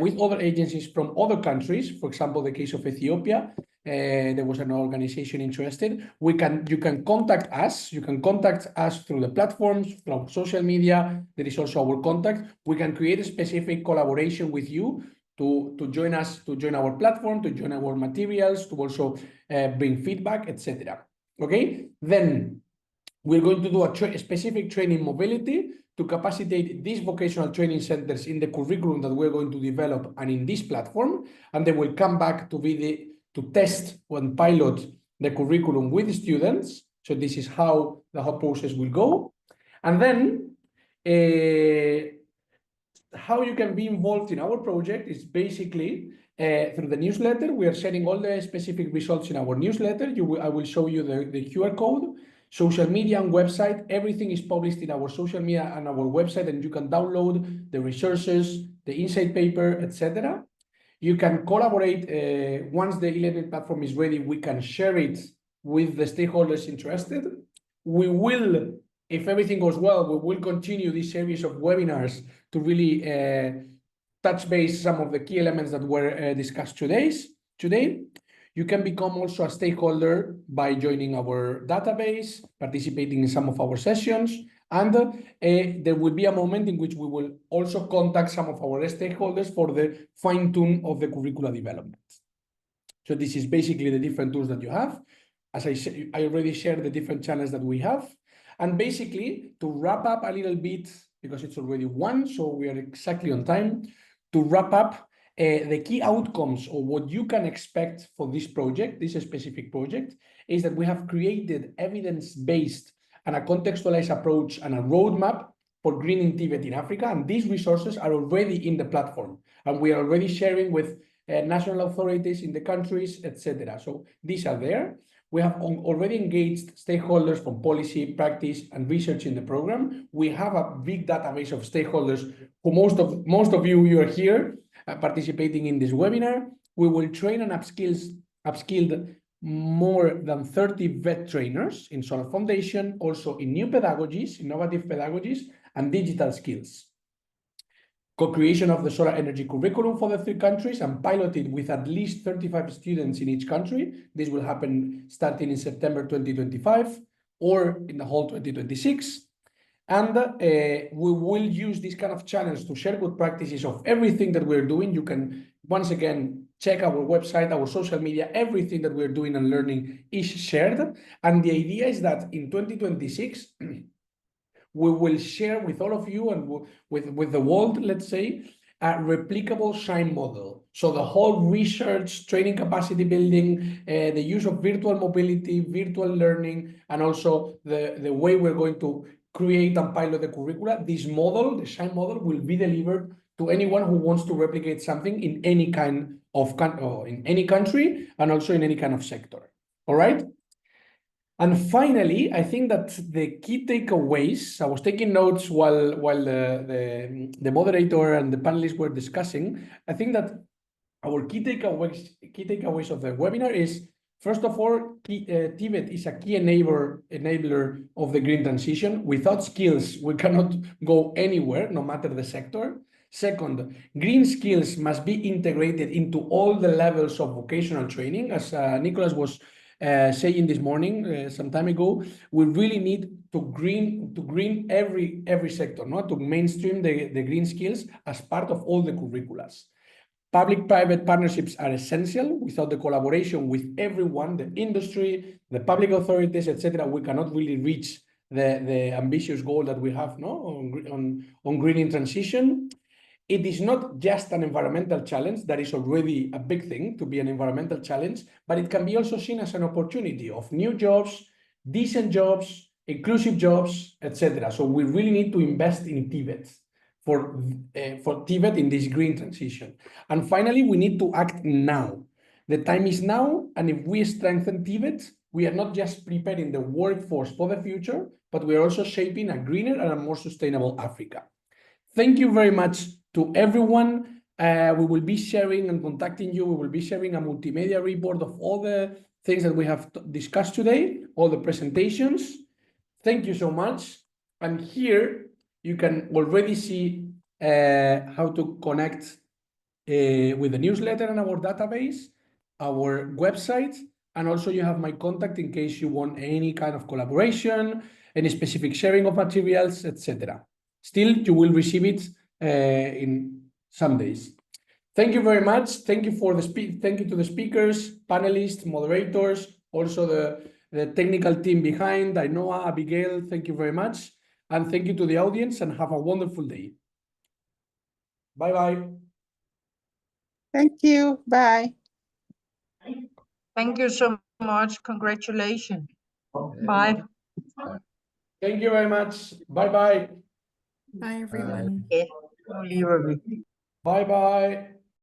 with other agencies from other countries. For example, the case of Ethiopia, there was an organization interested. You can contact us. You can contact us through the platforms, through social media. There is also our contact. We can create a specific collaboration with you to join us, to join our platform, to join our materials, to also bring feedback, etc. Okay, then we're going to do a specific training mobility to capacitate these vocational training centers in the curriculum that we're going to develop and in this platform, and they will come back to test and pilot the curriculum with students. So this is how the whole process will go. And then how you can be involved in our project is basically through the newsletter. We are sharing all the specific results in our newsletter. I will show you the QR code. Social media and website, everything is published in our social media and our website, and you can download the resources, the insight paper, etc. You can collaborate. Once the e-learning platform is ready, we can share it with the stakeholders interested. We will, if everything goes well, we will continue this series of webinars to really touch base some of the key elements that were discussed today. You can become also a stakeholder by joining our database, participating in some of our sessions, and there will be a moment in which we will also contact some of our stakeholders for the fine-tune of the curricula development. So this is basically the different tools that you have. As I said, I already shared the different channels that we have. And basically, to wrap up a little bit, because it's already 1, so we are exactly on time, to wrap up, the key outcomes or what you can expect for this project, this specific project, is that we have created evidence-based and a contextualized approach and a roadmap for greening TVET in Africa. And these resources are already in the platform, and we are already sharing with national authorities in the countries, etc. So these are there. We have already engaged stakeholders from policy, practice, and research in the program. We have a big database of stakeholders who most of you are here participating in this webinar. We will train and upskilled more than 30 vet trainers in Solar Foundation, also in new pedagogies, innovative pedagogies, and digital skills. Co-creation of the solar energy curriculum for the 3 countries and piloted with at least 35 students in each country. This will happen starting in September 2025. or in the whole 2026. And we will use this kind of channels to share good practices of everything that we're doing. You can, once again, check our website, our social media, everything that we're doing and learning is shared. And the idea is that in 2026, we will share with all of you and with the world, let's say, a replicable SHINE model. So the whole research, training capacity building, the use of virtual mobility, virtual learning, and also the way we're going to create and pilot the curricula, this model, the SHINE model, will be delivered to anyone who wants to replicate something in any kind of in any country and also in any kind of sector. All right. And finally, I think that the key takeaways, I was taking notes while the moderator and the panelists were discussing. I think that our key takeaways of the webinar is, first of all, TVET is a key enabler of the green transition. Without skills, we cannot go anywhere, no matter the sector. Second, green skills must be integrated into all the levels of vocational training. As Nicholas was saying this morning, some time ago, we really need to green every sector, to mainstream the green skills as part of all the curriculums. Public-private partnerships are essential. Without the collaboration with everyone, the industry, the public authorities, etc., we cannot really reach the ambitious goal that we have on greening transition. It is not just an environmental challenge. That is already a big thing to be an environmental challenge, but it can be also seen as an opportunity of new jobs, decent jobs, inclusive jobs, etc. So we really need to invest in TVET for TVET in this green transition. And finally, we need to act now. The time is now, and if we strengthen TVET, we are not just preparing the workforce for the future, but we are also shaping a greener and a more sustainable Africa. Thank you very much to everyone. We will be sharing and contacting you. We will be sharing a multimedia report of all the things that we have discussed today, all the presentations. Thank you so much. And here you can already see how to connect with the newsletter and our database, our website, and also you have my contact in case you want any kind of collaboration, any specific sharing of materials, etc. Still, you will receive it in some days. Thank you very much. Thank you for thank you to the speakers, panelists, moderators, also the technical team behind, Ainoa, Abigail. Thank you very much. And thank you to the audience, and have a wonderful day. Bye-bye. Thank you. Bye. Thank you so much. Congratulations. Bye. Thank you very much. Bye-bye. Bye, everyone. Yeah, I'll leave a review. Bye-bye.